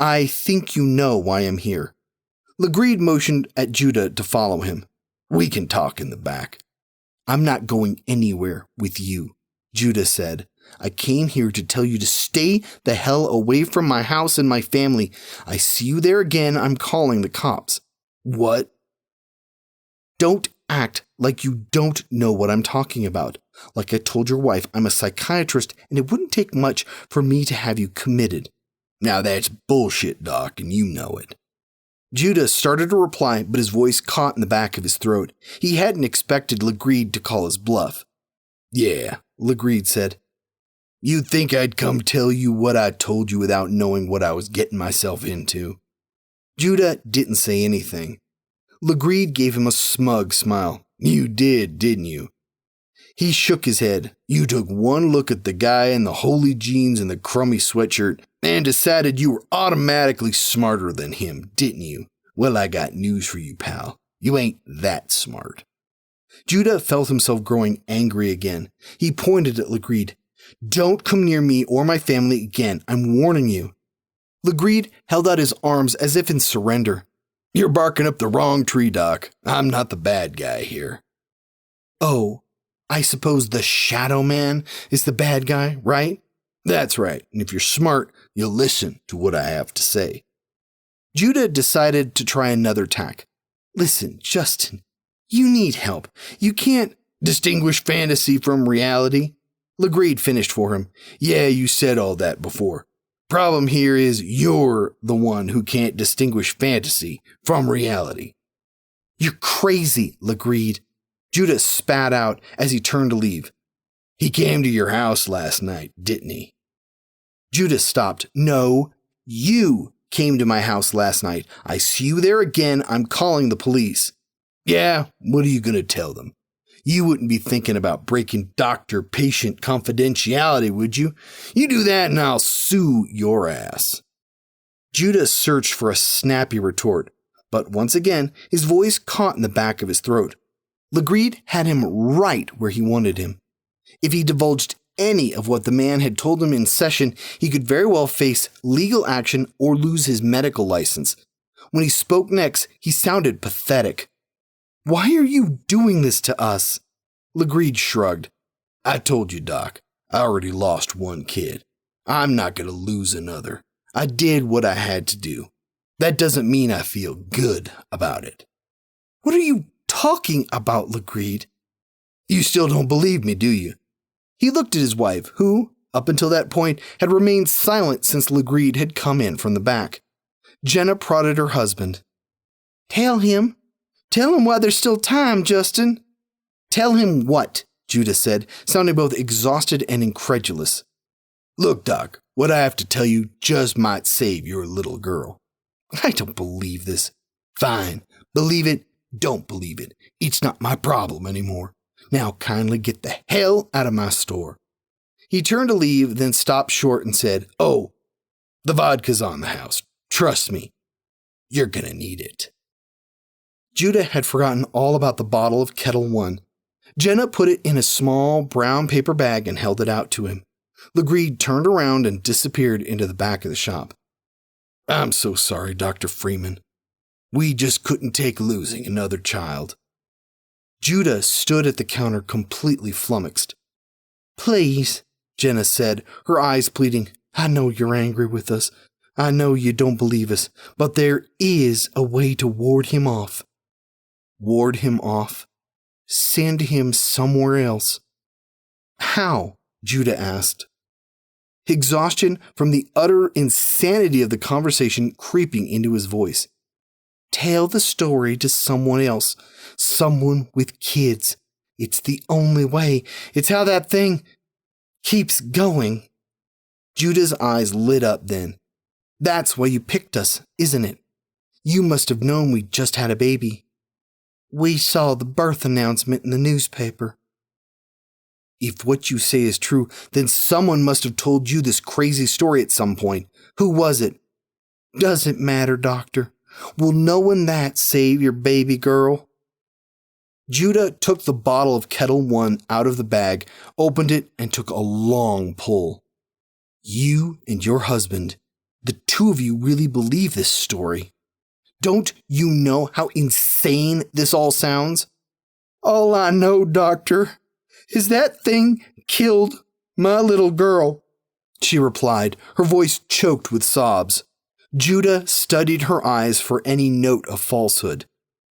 I think you know why I'm here. Legrede motioned at Judah to follow him. We can talk in the back. I'm not going anywhere with you, Judah said. I came here to tell you to stay the hell away from my house and my family. I see you there again, I'm calling the cops. What? Don't act like you don't know what I'm talking about. Like I told your wife, I'm a psychiatrist, and it wouldn't take much for me to have you committed. Now that's bullshit, Doc, and you know it. Judah started to reply, but his voice caught in the back of his throat. He hadn't expected Legrede to call his bluff. Yeah, Legrede said. You'd think I'd come tell you what I told you without knowing what I was getting myself into. Judah didn't say anything. Legrede gave him a smug smile. You did, didn't you? He shook his head. You took one look at the guy in the holey jeans and the crummy sweatshirt and decided you were automatically smarter than him, didn't you? Well, I got news for you, pal. You ain't that smart. Judah felt himself growing angry again. He pointed at Legrede. Don't come near me or my family again. I'm warning you. Legrede held out his arms as if in surrender. You're barking up the wrong tree, Doc. I'm not the bad guy here. Oh, I suppose the Shadow Man is the bad guy, right? That's right, and if you're smart, you'll listen to what I have to say. Judah decided to try another tack. Listen, Justin, you need help. You can't distinguish fantasy from reality. Legrede finished for him. Yeah, you said all that before. Problem here is you're the one who can't distinguish fantasy from reality. You're crazy, Legrede. Judah spat out as he turned to leave. He came to your house last night, didn't he? Judah stopped. No, you came to my house last night. I see you there again. I'm calling the police. Yeah, what are you going to tell them? You wouldn't be thinking about breaking doctor-patient confidentiality, would you? You do that and I'll sue your ass. Judah searched for a snappy retort, but once again, his voice caught in the back of his throat. Legrede had him right where he wanted him. If he divulged any of what the man had told him in session, he could very well face legal action or lose his medical license. When he spoke next, he sounded pathetic. Why are you doing this to us? Legrede shrugged. I told you, Doc. I already lost one kid. I'm not going to lose another. I did what I had to do. That doesn't mean I feel good about it. What are you talking about, Legrede? You still don't believe me, do you? He looked at his wife, who, up until that point, had remained silent since Legrede had come in from the back. Jenna prodded her husband. Tell him while there's still time, Justin. Tell him what? Judah said, sounding both exhausted and incredulous. Look, Doc, what I have to tell you just might save your little girl. I don't believe this. Fine. Believe it, don't believe it. It's not my problem anymore. Now kindly get the hell out of my store. He turned to leave, then stopped short and said, Oh, the vodka's on the house. Trust me, you're gonna need it. Judah had forgotten all about the bottle of Kettle One. Jenna put it in a small brown paper bag and held it out to him. Legrede turned around and disappeared into the back of the shop. I'm so sorry, Dr. Freeman. We just couldn't take losing another child. Judah stood at the counter completely flummoxed. Please, Jenna said, her eyes pleading, I know you're angry with us. I know you don't believe us, but there is a way to ward him off. Ward him off? Send him somewhere else. How? Judah asked. Exhaustion from the utter insanity of the conversation creeping into his voice. Tell the story to someone else, someone with kids. It's the only way. It's how that thing keeps going. Judah's eyes lit up then. That's why you picked us, isn't it? You must have known we just had a baby. We saw the birth announcement in the newspaper. If what you say is true, then someone must have told you this crazy story at some point. Who was it? Doesn't matter, Doctor. Will knowing that save your baby girl? Judah took the bottle of Kettle One out of the bag, opened it, and took a long pull. You and your husband, the two of you really believe this story. Don't you know how insane this all sounds? All I know, Doctor, is that thing killed my little girl, she replied, her voice choked with sobs. Judah studied her eyes for any note of falsehood,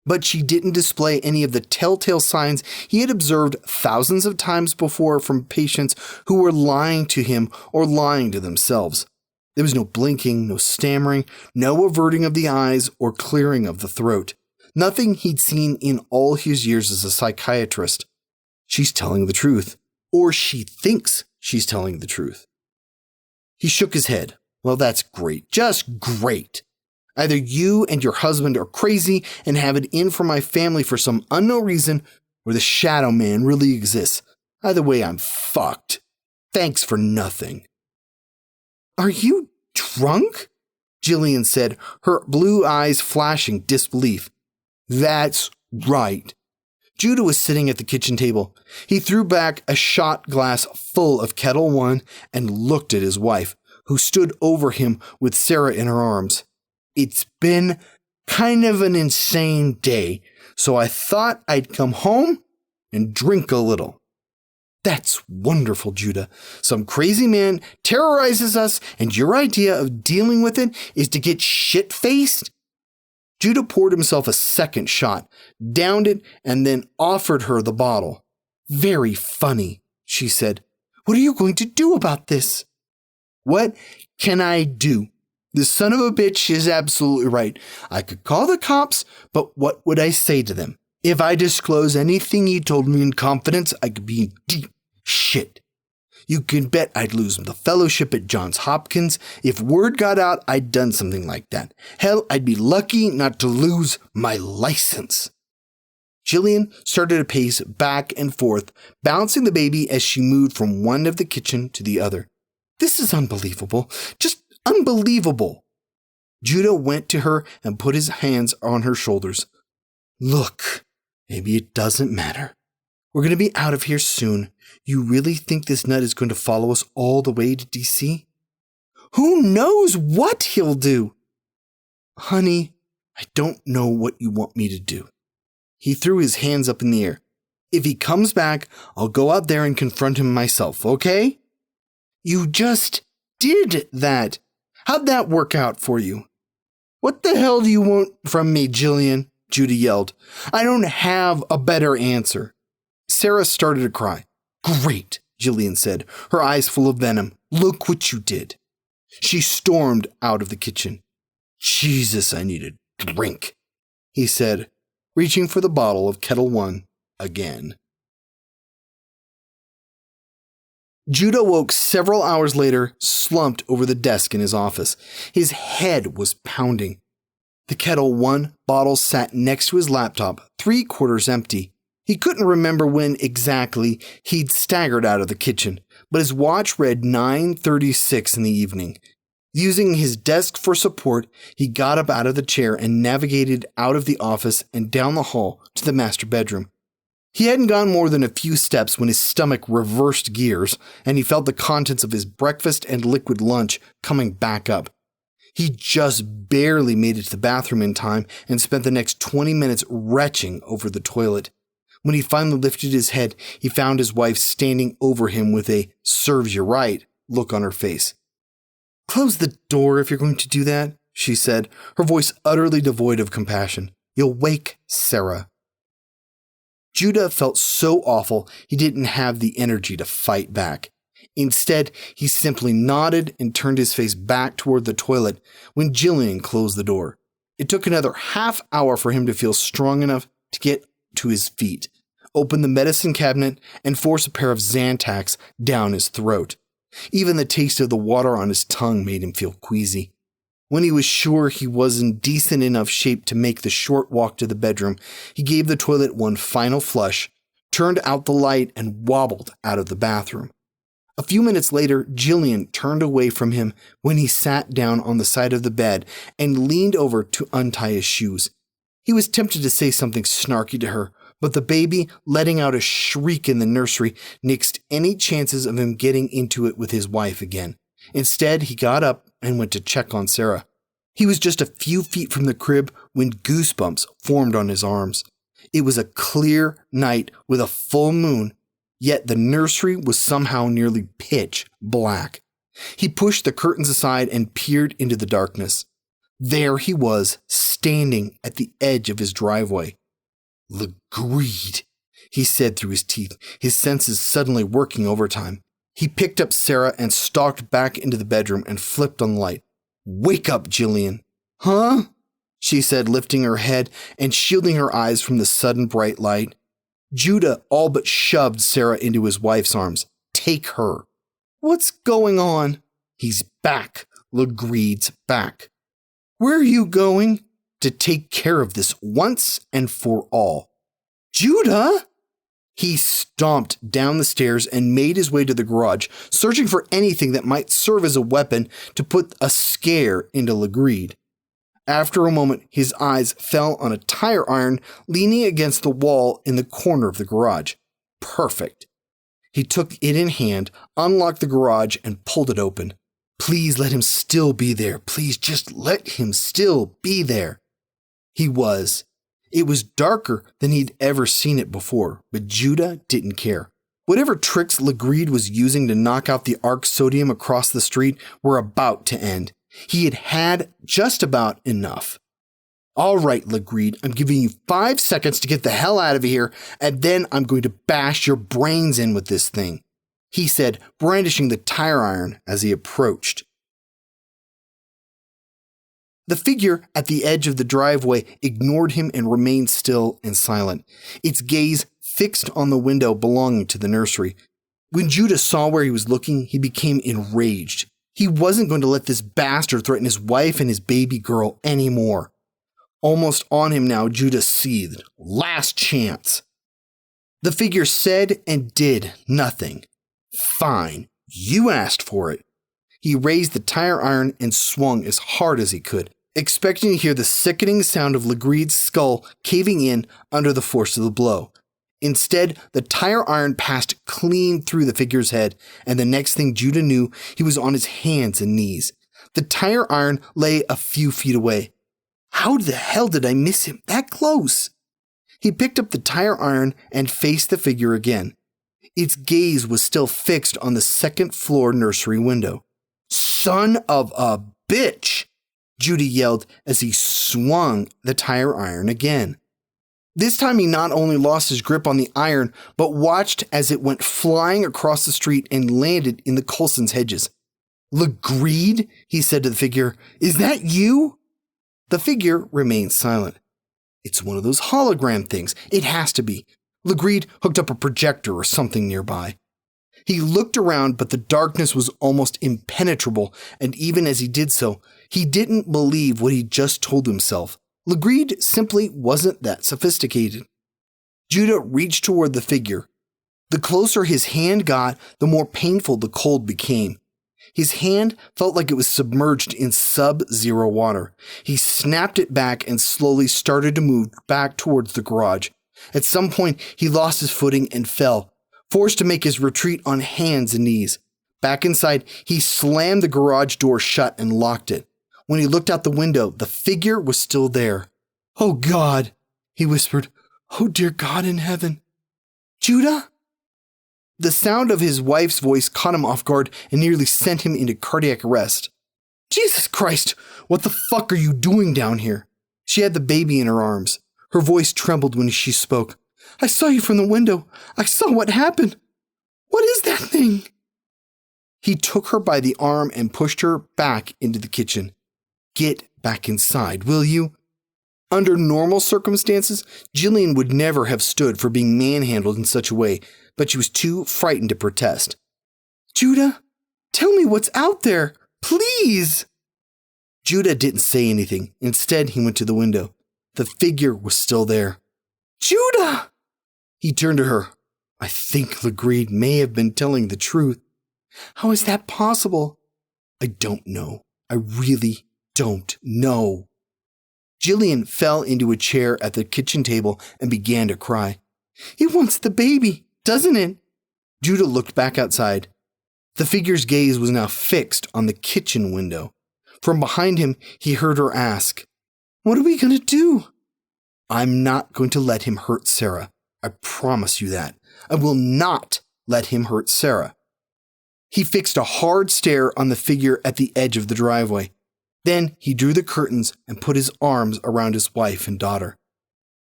but she didn't display any of the telltale signs he had observed thousands of times before from patients who were lying to him or lying to themselves. There was no blinking, no stammering, no averting of the eyes or clearing of the throat. Nothing he'd seen in all his years as a psychiatrist. She's telling the truth, or she thinks she's telling the truth. He shook his head. Well, that's great. Just great. Either you and your husband are crazy and have it in for my family for some unknown reason, or the Shadow Man really exists. Either way, I'm fucked. Thanks for nothing. Are you drunk? Jillian said, her blue eyes flashing disbelief. That's right. Judah was sitting at the kitchen table. He threw back a shot glass full of Kettle One and looked at his wife, who stood over him with Sarah in her arms. It's been kind of an insane day, so I thought I'd come home and drink a little. That's wonderful, Judah. Some crazy man terrorizes us, and your idea of dealing with it is to get shit-faced? Judah poured himself a second shot, downed it, and then offered her the bottle. Very funny, she said. What are you going to do about this? What can I do? The son of a bitch is absolutely right. I could call the cops, but what would I say to them? If I disclose anything he told me in confidence, I could be in deep shit. You can bet I'd lose the fellowship at Johns Hopkins. If word got out I'd done something like that. Hell, I'd be lucky not to lose my license. Jillian started to pace back and forth, bouncing the baby as she moved from one end of the kitchen to the other. This is unbelievable. Just unbelievable. Judah went to her and put his hands on her shoulders. Look, maybe it doesn't matter. We're going to be out of here soon. You really think this nut is going to follow us all the way to D.C.? Who knows what he'll do? Honey, I don't know what you want me to do. He threw his hands up in the air. If he comes back, I'll go out there and confront him myself, okay? You just did that. How'd that work out for you? What the hell do you want from me, Jillian? Judah yelled. I don't have a better answer. Sarah started to cry. Great, Jillian said, her eyes full of venom. "Look what you did." She stormed out of the kitchen. "Jesus, I need a drink," he said, reaching for the bottle of Kettle One again. Judah woke several hours later, slumped over the desk in his office. His head was pounding. The Kettle One bottle sat next to his laptop, 3/4 empty. He couldn't remember when exactly he'd staggered out of the kitchen, but his watch read 9:36 in the evening. Using his desk for support, he got up out of the chair and navigated out of the office and down the hall to the master bedroom. He hadn't gone more than a few steps when his stomach reversed gears, and he felt the contents of his breakfast and liquid lunch coming back up. He just barely made it to the bathroom in time and spent the next 20 minutes retching over the toilet. When he finally lifted his head, he found his wife standing over him with a "serves you right" look on her face. "Close the door if you're going to do that," she said, her voice utterly devoid of compassion. "You'll wake Sarah." Judah felt so awful he didn't have the energy to fight back. Instead, he simply nodded and turned his face back toward the toilet when Jillian closed the door. It took another half hour for him to feel strong enough to get to his feet, open the medicine cabinet, and force a pair of Zantacs down his throat. Even the taste of the water on his tongue made him feel queasy. When he was sure he was in decent enough shape to make the short walk to the bedroom, he gave the toilet one final flush, turned out the light, and wobbled out of the bathroom. A few minutes later, Jillian turned away from him when he sat down on the side of the bed and leaned over to untie his shoes. He was tempted to say something snarky to her, but the baby, letting out a shriek in the nursery, nixed any chances of him getting into it with his wife again. Instead, he got up and went to check on Sarah. He was just a few feet from the crib when goosebumps formed on his arms. It was a clear night with a full moon, yet the nursery was somehow nearly pitch black. He pushed the curtains aside and peered into the darkness. There he was, standing at the edge of his driveway. "Legreed," he said through his teeth, his senses suddenly working overtime. He picked up Sarah and stalked back into the bedroom and flipped on the light. "Wake up, Jillian." "Huh?" she said, lifting her head and shielding her eyes from the sudden bright light. Judah all but shoved Sarah into his wife's arms. "Take her." "What's going on?" "He's back. Legreed's back." "Where are you going?" "To take care of this once and for all." "Judah!" He stomped down the stairs and made his way to the garage, searching for anything that might serve as a weapon to put a scare into Legreed. After a moment, his eyes fell on a tire iron leaning against the wall in the corner of the garage. Perfect. He took it in hand, unlocked the garage, and pulled it open. Please let him still be there. Please just let him still be there. He was. It was darker than he'd ever seen it before, but Judah didn't care. Whatever tricks Legreed was using to knock out the arc sodium across the street were about to end. He had had just about enough. "All right, Legreed, I'm giving you 5 seconds to get the hell out of here, and then I'm going to bash your brains in with this thing," he said, brandishing the tire iron as he approached. The figure at the edge of the driveway ignored him and remained still and silent, its gaze fixed on the window belonging to the nursery. When Judah saw where he was looking, he became enraged. He wasn't going to let this bastard threaten his wife and his baby girl anymore. Almost on him now, Judah seethed. Last chance. The figure said and did nothing. "Fine, you asked for it." He raised the tire iron and swung as hard as he could, expecting to hear the sickening sound of Legreed's skull caving in under the force of the blow. Instead, the tire iron passed clean through the figure's head, and the next thing Judah knew, he was on his hands and knees. The tire iron lay a few feet away. How the hell did I miss him that close? He picked up the tire iron and faced the figure again. Its gaze was still fixed on the second-floor nursery window. "Son of a bitch!" Judah yelled as he swung the tire iron again. This time he not only lost his grip on the iron, but watched as it went flying across the street and landed in the Coulson's hedges. "Legreed," he said to the figure, "is that you?" The figure remained silent. "It's one of those hologram things. It has to be." Legreed hooked up a projector or something nearby. He looked around, but the darkness was almost impenetrable, and even as he did so, he didn't believe what he'd just told himself. Legreed simply wasn't that sophisticated. Judah reached toward the figure. The closer his hand got, the more painful the cold became. His hand felt like it was submerged in sub-zero water. He snapped it back and slowly started to move back towards the garage. At some point, he lost his footing and fell, forced to make his retreat on hands and knees. Back inside, he slammed the garage door shut and locked it. When he looked out the window, the figure was still there. "Oh God," he whispered. "Oh dear God in heaven." "Judah?" The sound of his wife's voice caught him off guard and nearly sent him into cardiac arrest. "Jesus Christ, what the fuck are you doing down here?" She had the baby in her arms. Her voice trembled when she spoke. "I saw you from the window. I saw what happened. What is that thing?" He took her by the arm and pushed her back into the kitchen. "Get back inside, will you?" Under normal circumstances, Jillian would never have stood for being manhandled in such a way, but she was too frightened to protest. "Judah, tell me what's out there, please." Judah didn't say anything. Instead, he went to the window. The figure was still there. "Judah!" He turned to her. "I think Legreed may have been telling the truth." "How is that possible?" "I don't know. I really don't know." Jillian fell into a chair at the kitchen table and began to cry. "It wants the baby, doesn't it?" Judah looked back outside. The figure's gaze was now fixed on the kitchen window. From behind him, he heard her ask, "What are we going to do?" "I'm not going to let him hurt Sarah. I promise you that. I will not let him hurt Sarah." He fixed a hard stare on the figure at the edge of the driveway. Then he drew the curtains and put his arms around his wife and daughter.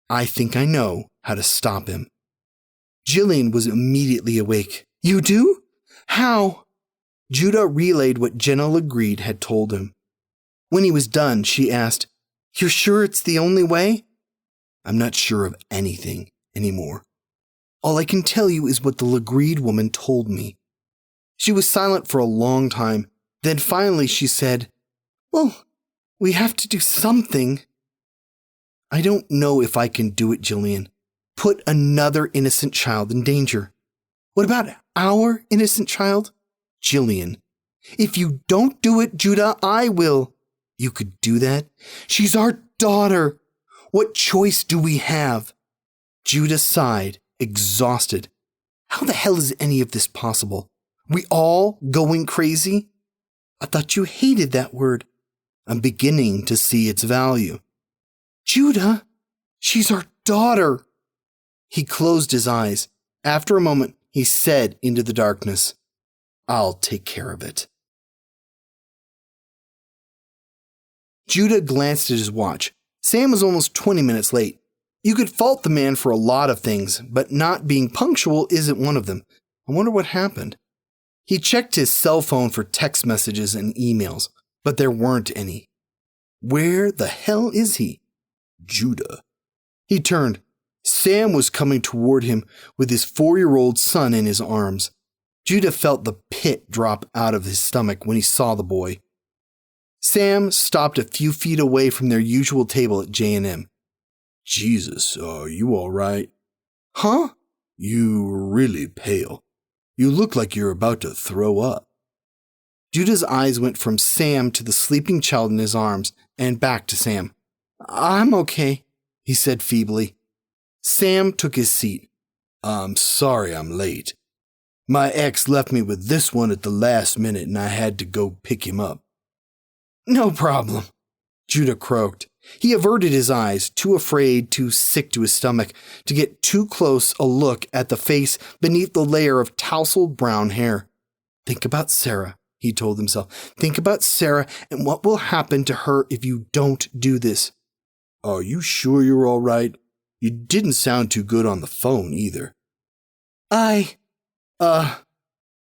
"I think I know how to stop him." Jillian was immediately awake. "You do? How?" Judah relayed what Jenna Legreed had told him. When he was done, she asked, "You're sure it's the only way?" "I'm not sure of anything anymore. All I can tell you is what the Legreed woman told me." She was silent for a long time. Then finally she said, "Well, we have to do something." "I don't know if I can do it, Jillian. Put another innocent child in danger." "What about our innocent child?" "Jillian, if you don't do it, Judah, I will." "You could do that?" "She's our daughter. What choice do we have?" Judah sighed, exhausted. How the hell is any of this possible? We all going crazy? I thought you hated that word. I'm beginning to see its value. "Judah, she's our daughter." He closed his eyes. After a moment, he said into the darkness, "I'll take care of it." Judah glanced at his watch. Sam was almost 20 minutes late. You could fault the man for a lot of things, but not being punctual isn't one of them. I wonder what happened. He checked his cell phone for text messages and emails, but there weren't any. Where the hell is he? Judah. He turned. Sam was coming toward him with his 4-year-old son in his arms. Judah felt the pit drop out of his stomach when he saw the boy. Sam stopped a few feet away from their usual table at J&M. "Jesus, are you all right?" "Huh?" "You're really pale. You look like you're about to throw up." Judah's eyes went from Sam to the sleeping child in his arms and back to Sam. "I'm okay," he said feebly. Sam took his seat. "I'm sorry I'm late. My ex left me with this one at the last minute and I had to go pick him up." "No problem," Judah croaked. He averted his eyes, too afraid, too sick to his stomach, to get too close a look at the face beneath the layer of tousled brown hair. "Think about Sarah," he told himself. "Think about Sarah and what will happen to her if you don't do this." "Are you sure you're all right?" You didn't sound too good on the phone either.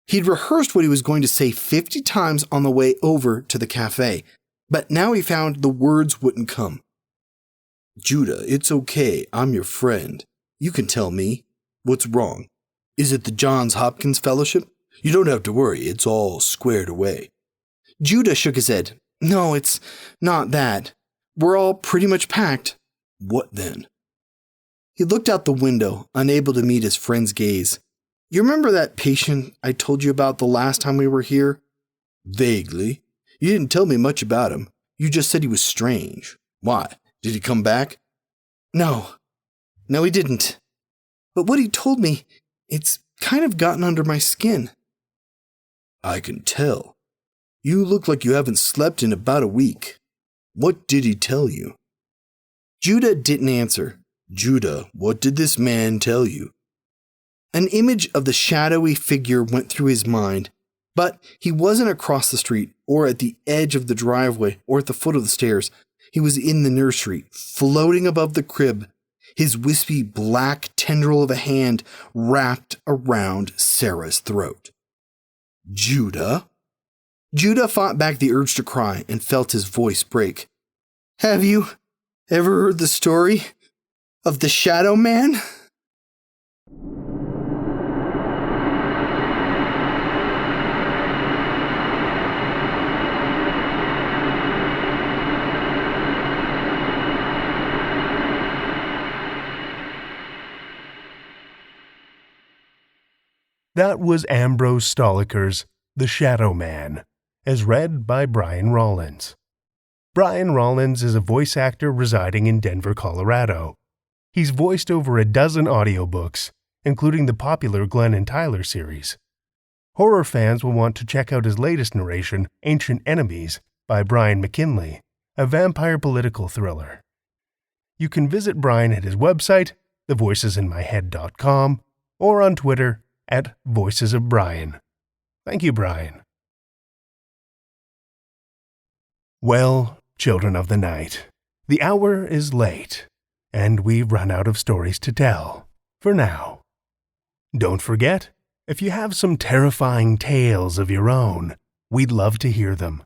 He'd rehearsed what he was going to say 50 times on the way over to the cafe, but now he found the words wouldn't come. Judah, it's okay. I'm your friend. You can tell me. What's wrong? Is it the Johns Hopkins Fellowship? You don't have to worry. It's all squared away. Judah shook his head. No, it's not that. We're all pretty much packed. What then? He looked out the window, unable to meet his friend's gaze. You remember that patient I told you about the last time we were here? Vaguely. You didn't tell me much about him. You just said he was strange. Why? Did he come back? No, he didn't. But what he told me, it's kind of gotten under my skin. I can tell. You look like you haven't slept in about a week. What did he tell you? Judah didn't answer. Judah, what did this man tell you? An image of the shadowy figure went through his mind, but he wasn't across the street or at the edge of the driveway or at the foot of the stairs. He was in the nursery, floating above the crib, his wispy black tendril of a hand wrapped around Sarah's throat. Judah? Judah fought back the urge to cry and felt his voice break. Have you ever heard the story of the Shadow Man? That was Ambrose Stolliker's The Shadow Man, as read by Brian Rollins. Brian Rollins is a voice actor residing in Denver, Colorado. He's voiced over a dozen audiobooks, including the popular Glenn and Tyler series. Horror fans will want to check out his latest narration, Ancient Enemies, by Brian McKinley, a vampire political thriller. You can visit Brian at his website, thevoicesinmyhead.com, or on Twitter at Voices of Brian. Thank you, Brian. Well, children of the night, the hour is late, and we've run out of stories to tell, for now. Don't forget, if you have some terrifying tales of your own, we'd love to hear them.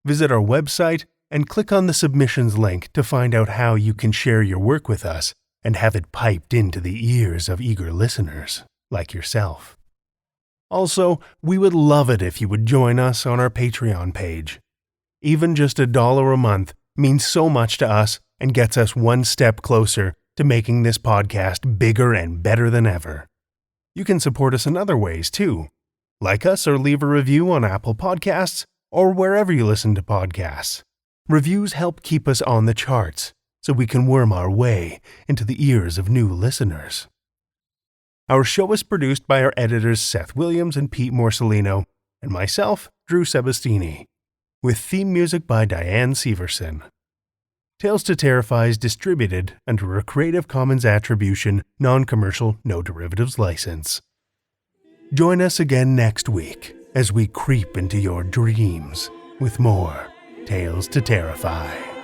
Visit our website and click on the submissions link to find out how you can share your work with us and have it piped into the ears of eager listeners like yourself. Also, we would love it if you would join us on our Patreon page. Even just $1 a month means so much to us and gets us one step closer to making this podcast bigger and better than ever. You can support us in other ways too. Like us or leave a review on Apple Podcasts or wherever you listen to podcasts. Reviews help keep us on the charts so we can worm our way into the ears of new listeners. Our show is produced by our editors Seth Williams and Pete Morcellino, and myself, Drew Sebastini, with theme music by Diane Severson. Tales to Terrify is distributed under a Creative Commons Attribution, Non-Commercial, No Derivatives license. Join us again next week as we creep into your dreams with more Tales to Terrify.